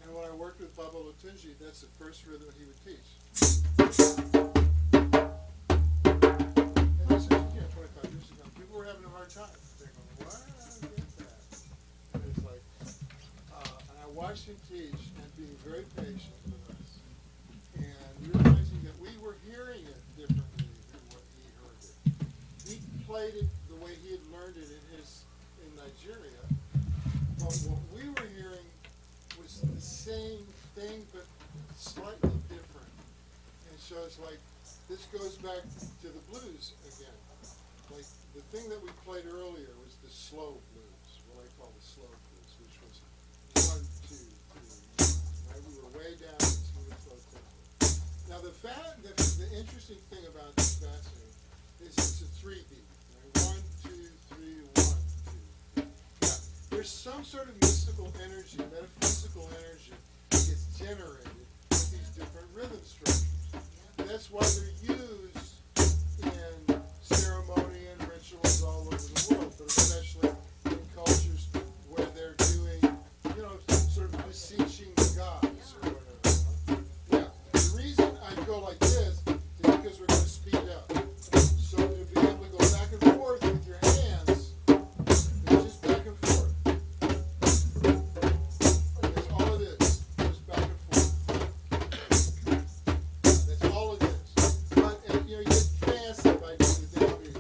And when I worked with Baba Latunji, that's the first rhythm he would teach. And this is, 25 years ago. People were having a hard time. They're going, what? I don't get that. And it's like, and I watched him teach and being very patient with us. And realizing that we were hearing it differently than what he heard it. He played it the way he had learned it in Nigeria. But what we were hearing was the same thing, but slightly different. And so it's like, this goes back to the blues again. Like, the thing that we played earlier was the slow blues, what I call the slow blues, which was 1, 2, 3, 1, right? We were way down into the slow tempo. Now, the interesting thing about this fascinating is it's a 3 beat, right? 1, 2, 3, 1, 2. Now, there's some sort of mystical energy, metaphysical energy that gets generated with these different rhythm structures. That's why they're used in ceremony and rituals all over the world, but especially in cultures where they're doing, sort of beseeching the gods or whatever. Now, the reason I go like this is because we're going to speed up. So to be able to go back and forth with your hands, it's just back and forth. That's all it is, just back and forth. That's all it is. But, you get fancy by doing the downbeat.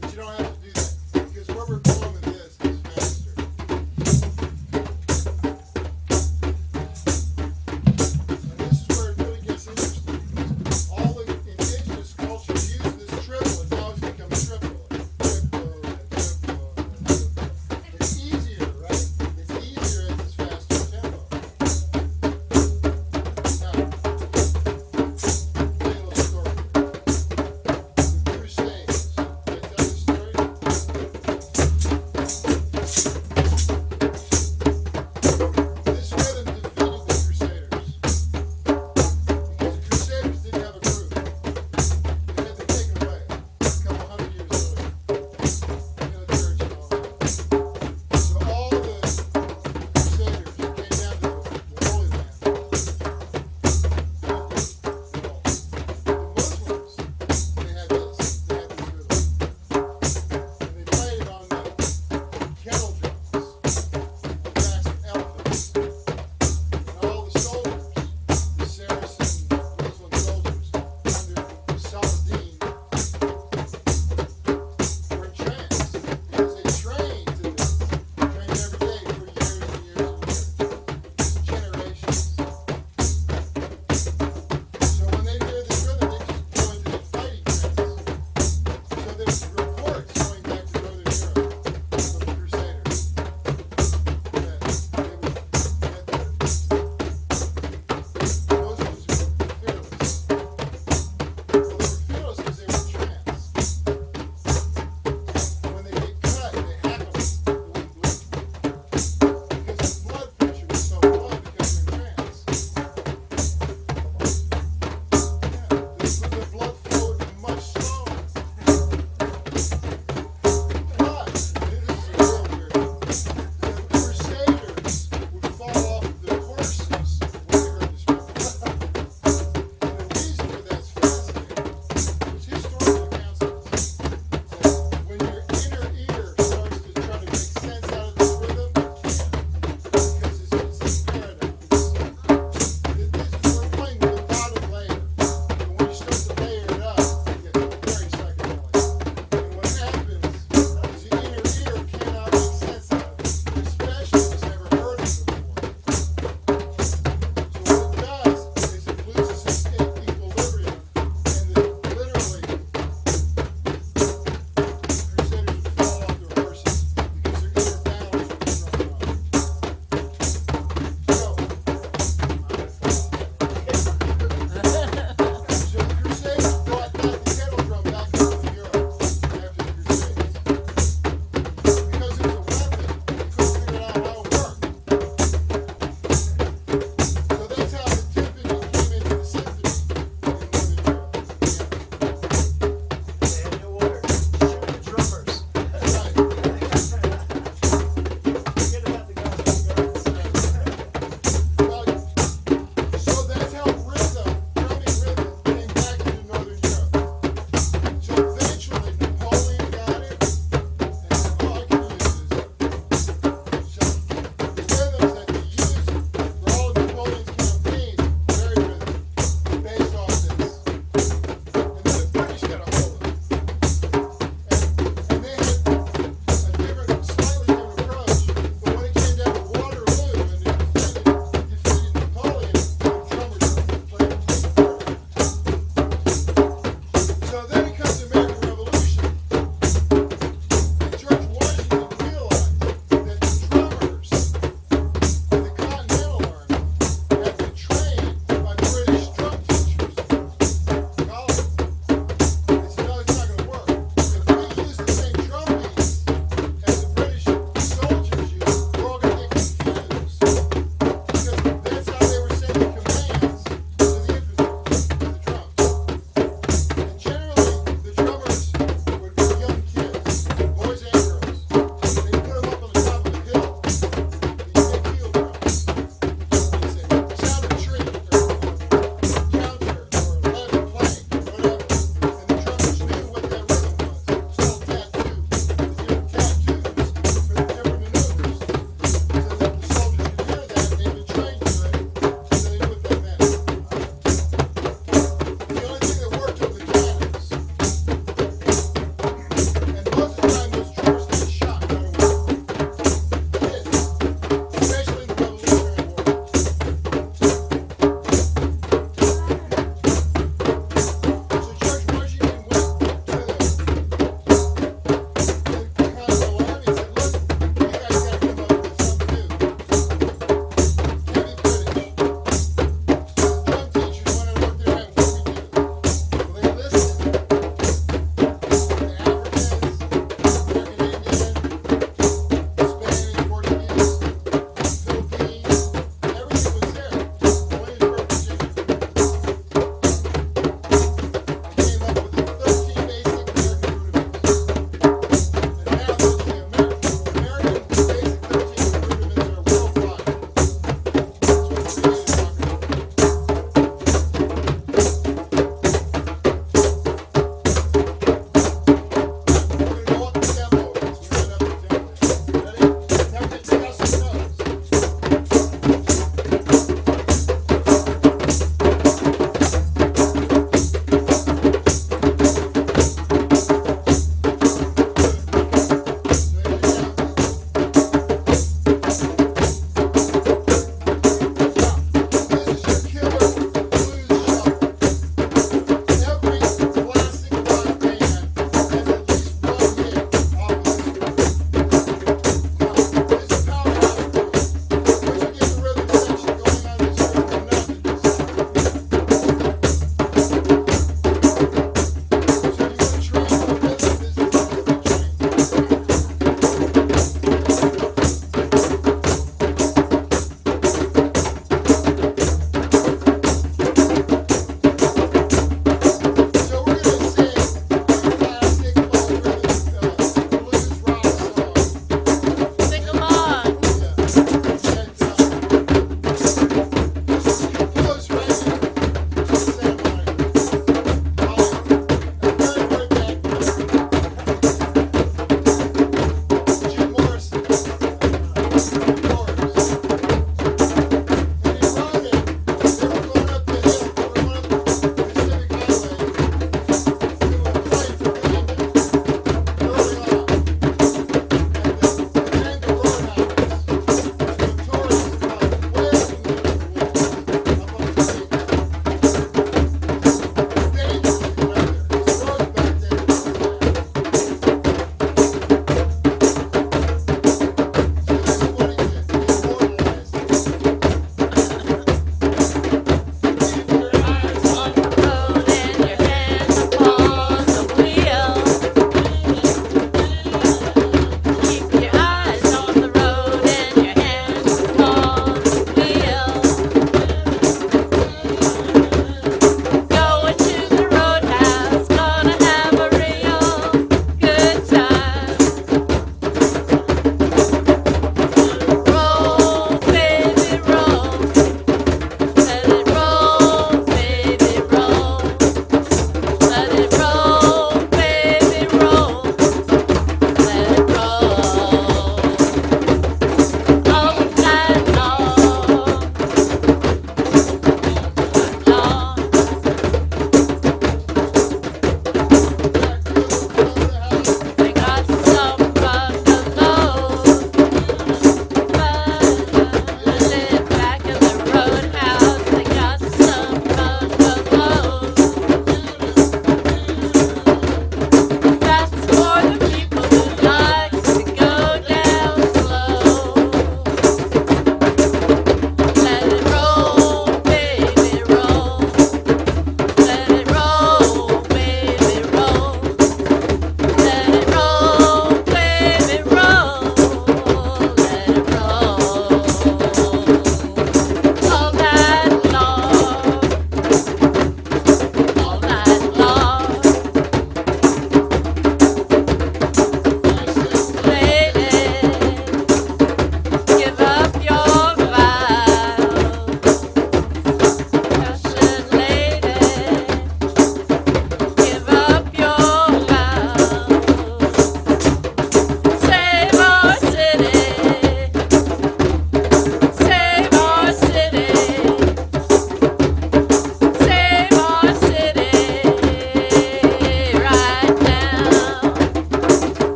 But you don't have to do that, because where we're going with this is faster. And this is where it really gets interesting. All the indigenous cultures use this triple, and now it's become triple. It's easier, right? It's easier at this faster tempo. Now, tell you a little story. The Crusades. Can I tell you a story? This rhythm defeated the Crusaders. Because the Crusaders didn't have a groove. They had to take it away a couple hundred years later. In the church and all that. So all the Crusaders came down to the Holy Land. The Muslims, they had this rhythm. And they played it on the kettle drums, the backs of elephants.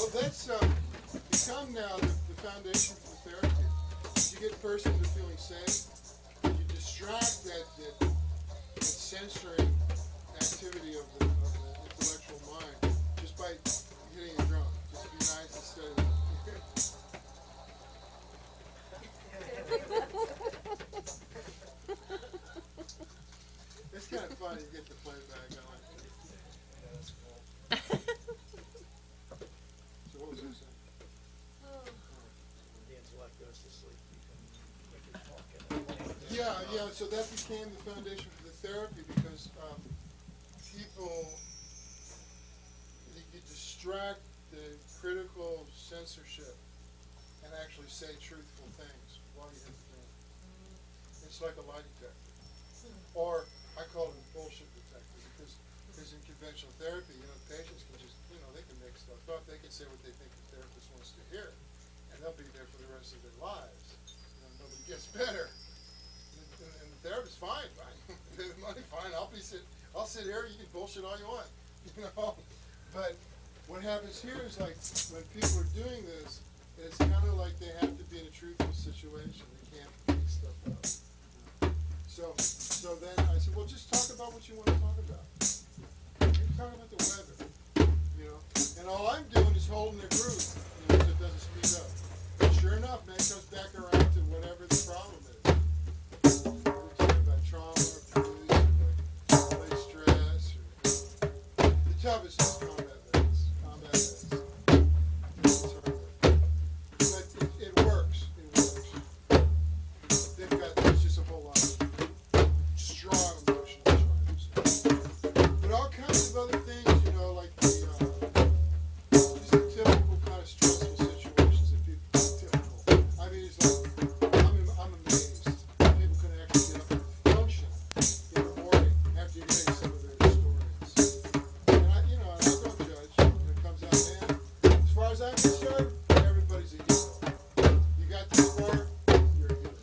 Well, that's become now the foundation for therapy. You get a person to feeling safe. You distract that censoring activity of the intellectual mind just by hitting a drum. Just be nice and steady. It's kind of fun. You get the playback going. Yeah, that's cool. So what was I saying? When the intellect goes to sleep, you can make it talk. Yeah, so that became the foundation for the therapy because people, you could distract the critical censorship and actually say truthful things while you hit the drum. It's like a lie detector. Or I call it a bullshit detector because in conventional therapy, patients can just, they can make stuff up. They can say what they think the therapist wants to hear. And they'll be there for the rest of their lives. Nobody gets better. And the therapist's fine. Money, fine. I'll sit here. You can bullshit all you want. But what happens here is like when people are doing this, it's kind of like they have to be in a truthful situation. They can't make stuff up. So then I said, well, just talk about what you want to talk about. You can talk about the weather, And all I'm doing is holding their groove, so it doesn't speed up. And sure enough, man, it comes back around to whatever the problem is. We're talking about trauma, or abuse, or like stress, or the toughest is combat vets. It's hard. But it works. There's just a whole lot of strong emotional charges. But all kinds of other things, like just the typical kind of stressful situations that people typical. I mean, it's like I'm amazed that people can actually get up and function in the morning after you hear some of their stories. And I don't judge when it comes out, man. As far as I'm concerned, everybody's a hero. You got this far, you're a hero.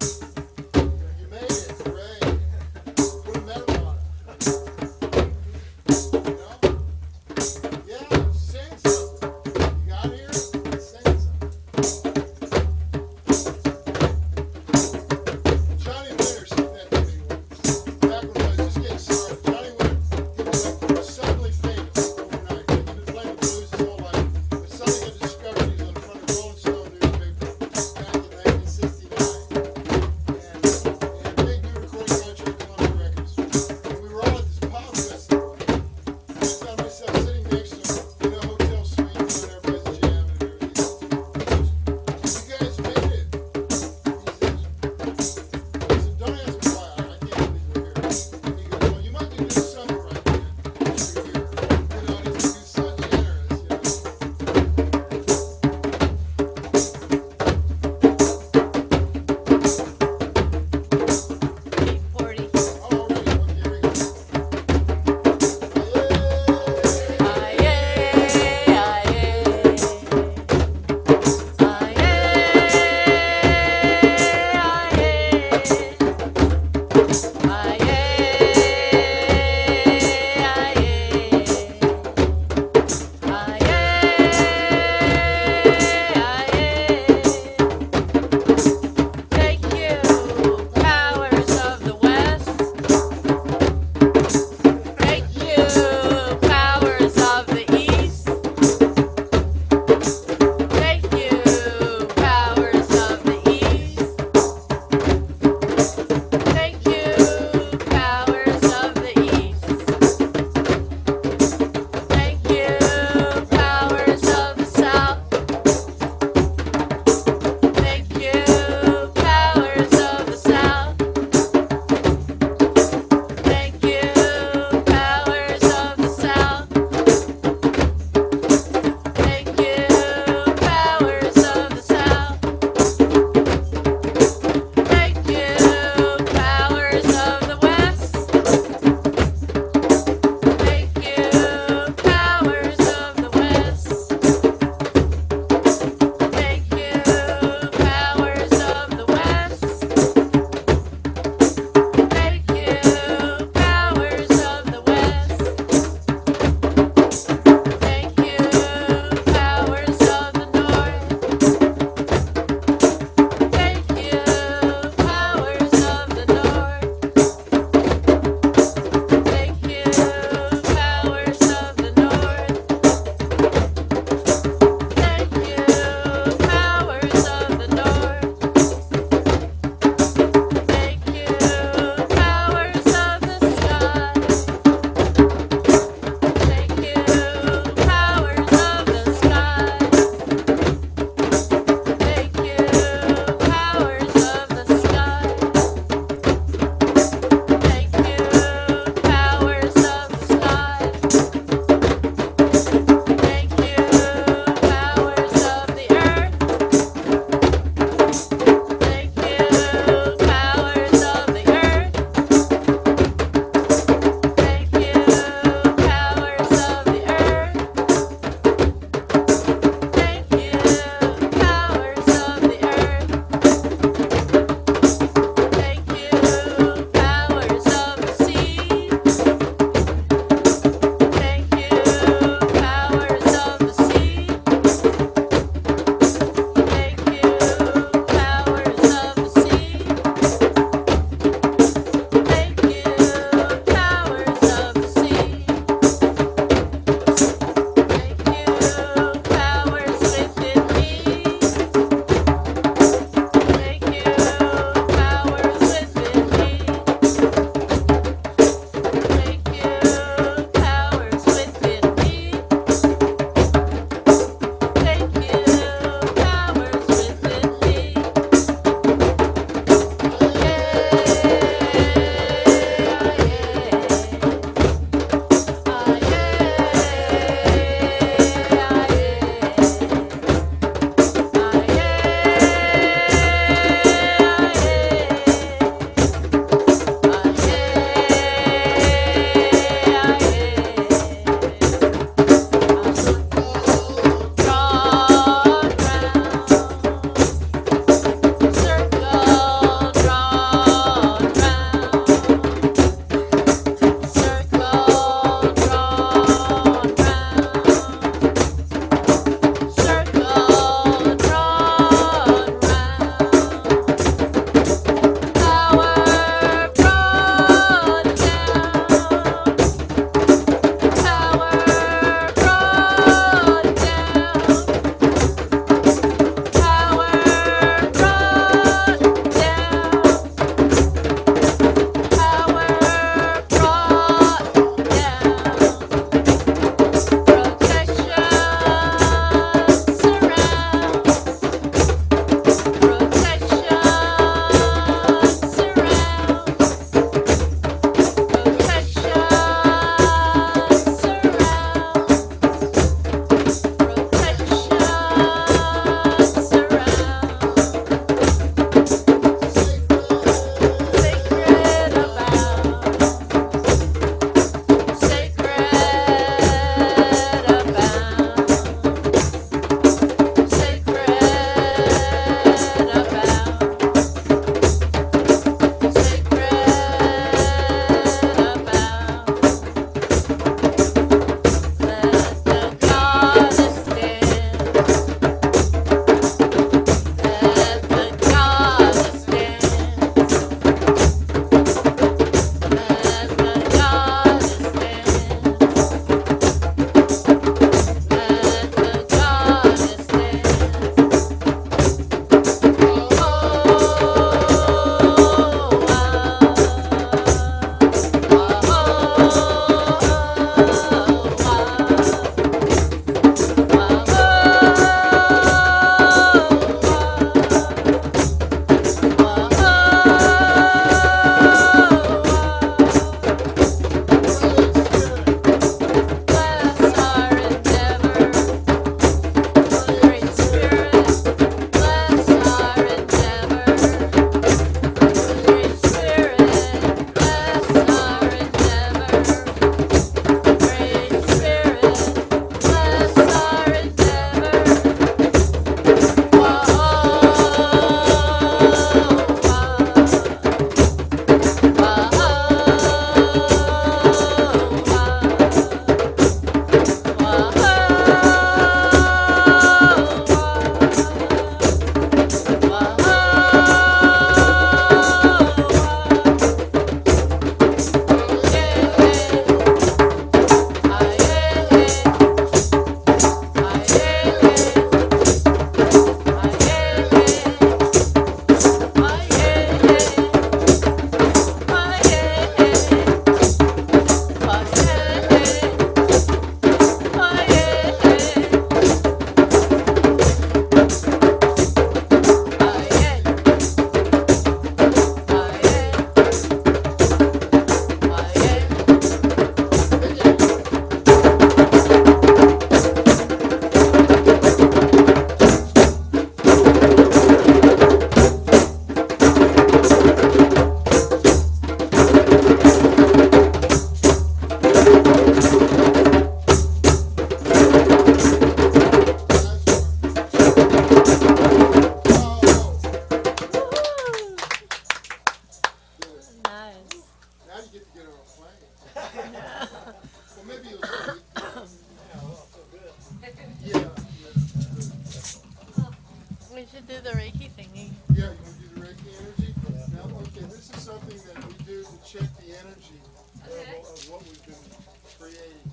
creating.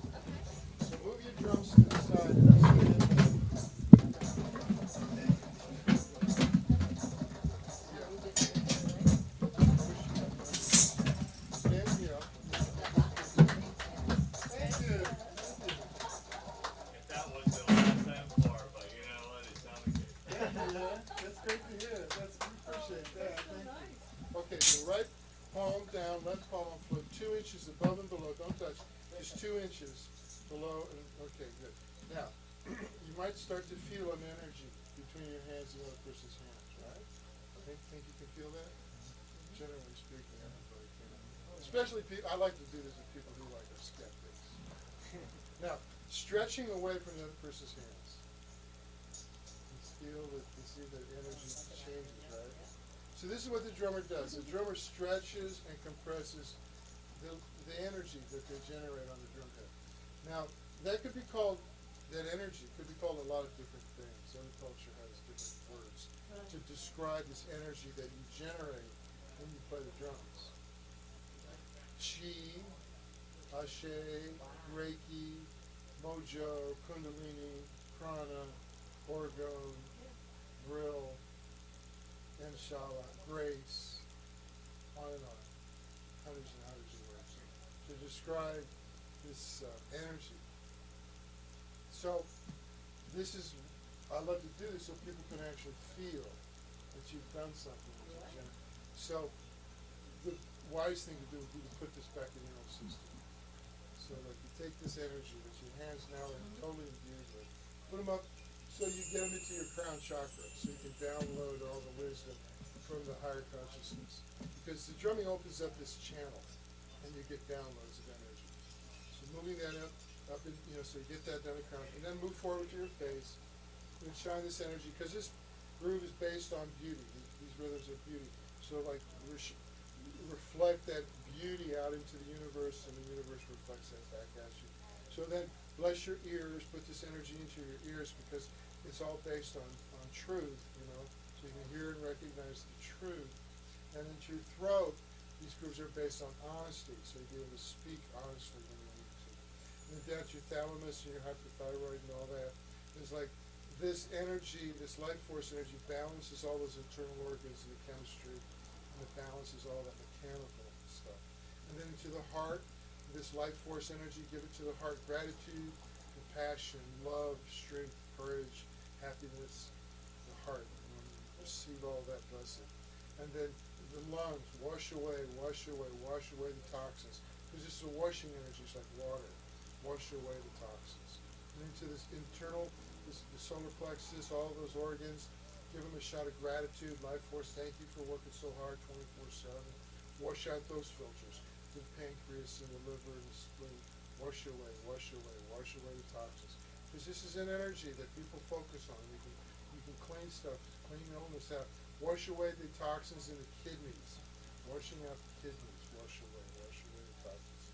So move your drums to the side. And let's get in there. Stand here. Thank you. If that was the last time for, but you know what, it sounded good. Yeah, that's great to hear. That's, we appreciate that. Thank you. Okay, so right palm down, left palm on foot, 2 inches above and below. Don't touch. Just 2 inches below. And okay, good. Now, you might start to feel an energy between your hands and the other person's hands, right? Think you can feel that? Generally speaking, everybody can. Especially people. I like to do this with people who like are skeptics. Now, stretching away from the other person's hands. Feel that you see the energy changes, right? So this is what the drummer does. The drummer stretches and compresses the energy that they generate on the drum head. Now, that could be called, that energy could be called a lot of different things. Every culture has different words to describe this energy that you generate when you play the drums. Chi, Ashe, Reiki, Mojo, Kundalini, Prana, Orgone, Brill, Inshallah, Grace, on and on. Hundreds and hundreds of words to describe this energy. So, this is, I love to do this so people can actually feel that you've done something. So, the wise thing to do would be to put this back in your own system. So, like, you take this energy that your hands now are totally imbued with, put them up so you get them into your crown chakra, so you can download all the wisdom from the higher consciousness. Because the drumming opens up this channel, and you get downloads of energy. So moving that up in, so you get that down the crown, and then move forward to your face, and shine this energy, because this groove is based on beauty. These rhythms are beauty. So like, reflect that beauty out into the universe, and the universe reflects that back at you. So then, bless your ears, put this energy into your ears, because it's all based on truth, so you can hear and recognize the truth. And into your throat, these grooves are based on honesty, so you'll be able to speak honestly when you need to. And then down to your thalamus and your hypothyroid and all that, there's like this energy, this life force energy balances all those internal organs and the chemistry, and it balances all that mechanical stuff. And then into the heart, this life force energy, give it to the heart, gratitude, compassion, love, strength, courage, happiness, the heart, and receive all that blessing. And then the lungs, wash away the toxins. Because this is a washing energy, it's like water. Wash away the toxins. And into this internal, the solar plexus, all those organs, give them a shot of gratitude, life force, thank you for working so hard 24/7. Wash out those filters, the pancreas and the liver and the spleen. Wash away the toxins. Because this is an energy that people focus on. You can clean stuff, clean illness out. Wash away the toxins in the kidneys. Washing out the kidneys. Wash away the toxins.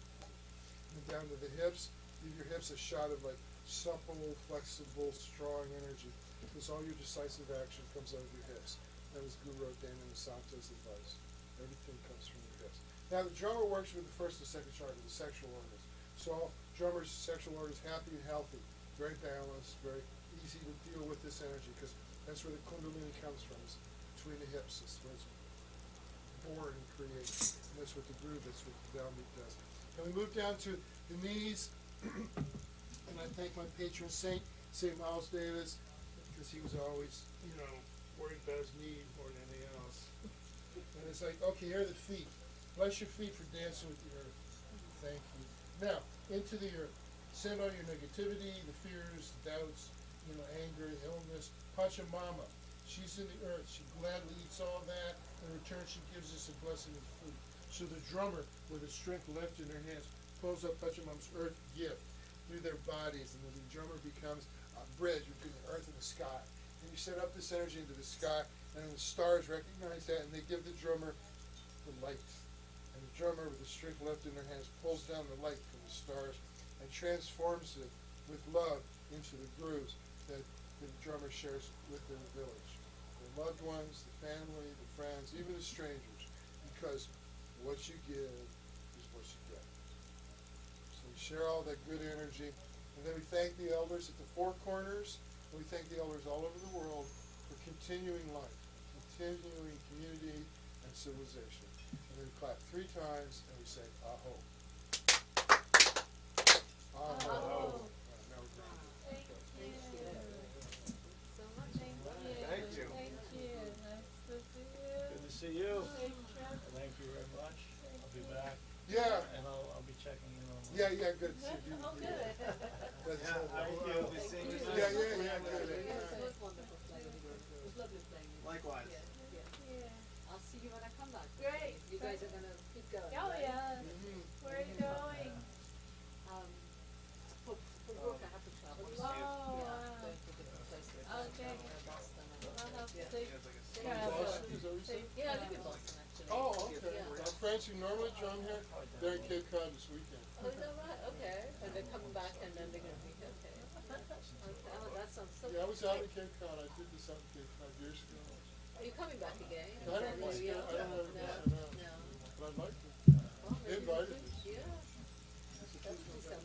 And down to the hips, give your hips a shot of like supple, flexible, strong energy. Because all your decisive action comes out of your hips. That was Guru Dana Santo's advice. Everything comes from your hips. Now the drummer works with the first and second chakra, the sexual organs. So all drummers' sexual organs happy and healthy, very balanced, very easy to deal with this energy, because that's where the Kundalini comes from. It's between the hips. It's where it's born and created. And that's what the groove, that's what the downbeat does. And we move down to the knees, and I thank my patron saint, St. Miles Davis, because he was always, worried about his knee more than anything else. And it's like, okay, here are the feet. Bless your feet for dancing with the earth. Thank you. Now, into the earth. Send all your negativity, the fears, the doubts, anger, illness. Pachamama, she's in the earth. She gladly eats all that. In return, she gives us a blessing of food. So the drummer, with the strength left in their hands, pulls up Pachamama's earth gift through their bodies, and then the drummer becomes a bridge between the earth and the sky. And you set up this energy into the sky, and the stars recognize that, and they give the drummer the light. And the drummer, with the strength left in their hands, pulls down the light from the stars and transforms it with love into the grooves that the drummer shares with their village. Their loved ones, the family, the friends, even the strangers. Because what you give is what you get. So we share all that good energy. And then we thank the elders at the four corners, and we thank the elders all over the world for continuing life, continuing community and civilization. And then we clap 3 times and we say, Aho. Aho. Aho. Now we're done. Thank you. So much. Thank you. Thank you. Nice to see you. Good to see you. Safe trip. Thank you very much. I'll be back Yeah, and I'll be checking in on. yeah, good to see you. Oh, good. That's Yeah, I will you. be seeing you Yeah, soon. good. It was wonderful playing with you. It was lovely playing with you. Likewise. Yeah, yeah. Yeah. I'll see you when I come back. Great. You guys are gonna keep going. Oh, right? yeah. Mhm. Where are you going? For work, I have to travel. Oh, Yeah, wow. going to different places. Okay. Boston. I'll have Yeah. safe It's like a travels. Boston, is that what you said? Safe Yeah, I live in travels. Boston actually. Oh, okay. Yeah. Our friends who normally drum here, they're in Cape Cod this weekend. Oh, is that right? Okay. And they're coming back and then they're gonna be here. Okay. Okay. Oh, that sounds so. Yeah, I was out in Cape Cod. I did this out in Cape Cod years ago. Are you coming back again? I don't know if Yeah. I don't know if No. it's enough, No. but I'd like to. Well, They maybe invited we us. could- Yeah.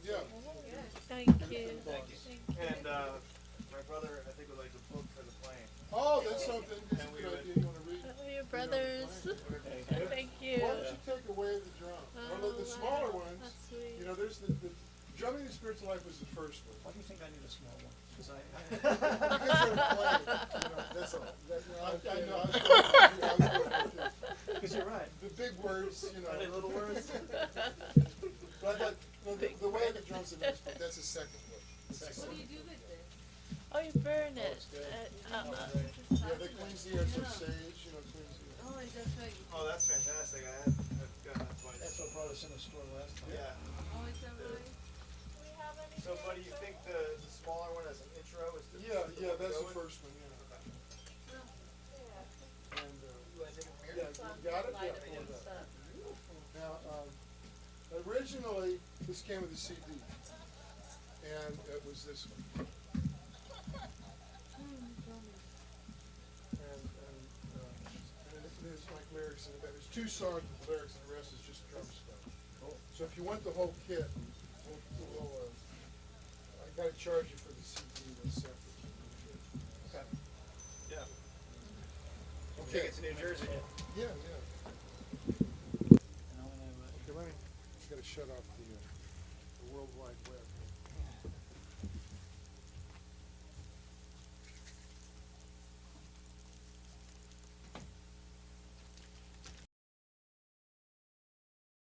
Yeah. Yeah. Thank you. Thank you. Thank you. And my brother, I think, would like a book for the plane. Oh, that's something. That's a And we good would- idea. You want to read? Oh, your brothers. Thank you. Why don't you take away the drum? Or the smaller wow. ones. That's sweet. You know, there's the drumming the spiritual life was the first one. Why do you think I need a small one? Cause Because you're playing, you know, that's all. I know. I was going Cause you're right. the big words, you know. Are they little words? But I thought, well, the way the drums are nice, but that's the second one. Second What do one. you do with this? Oh, you burn it. it's good. Yeah, they cleanse the ears with sage, you know, cleanse the ears. Oh, is that right? Oh, that's fantastic. I've gotten that twice. That's what brought us in the store last time. Yeah. Oh, is that right? We have any So, buddy, you think the smaller one as an intro is the Yeah, is yeah, one to that's go the with? first one, yeah. Yeah. And, You wanna take it from here? yeah, you got it? Light Yeah, it hold with it stuff. up. Now, originally, this came with a CD. And it was this one. And there's like lyrics in it. There's 2 songs with lyrics and the rest is just drum stuff. So if you want the whole kit, I gotta charge you for the CD that's separate. Okay. Yeah. Okay. Take it to New Jersey. Yeah, yeah. And I'm gonna, Okay, let me, I gotta shut off the World Wide Web.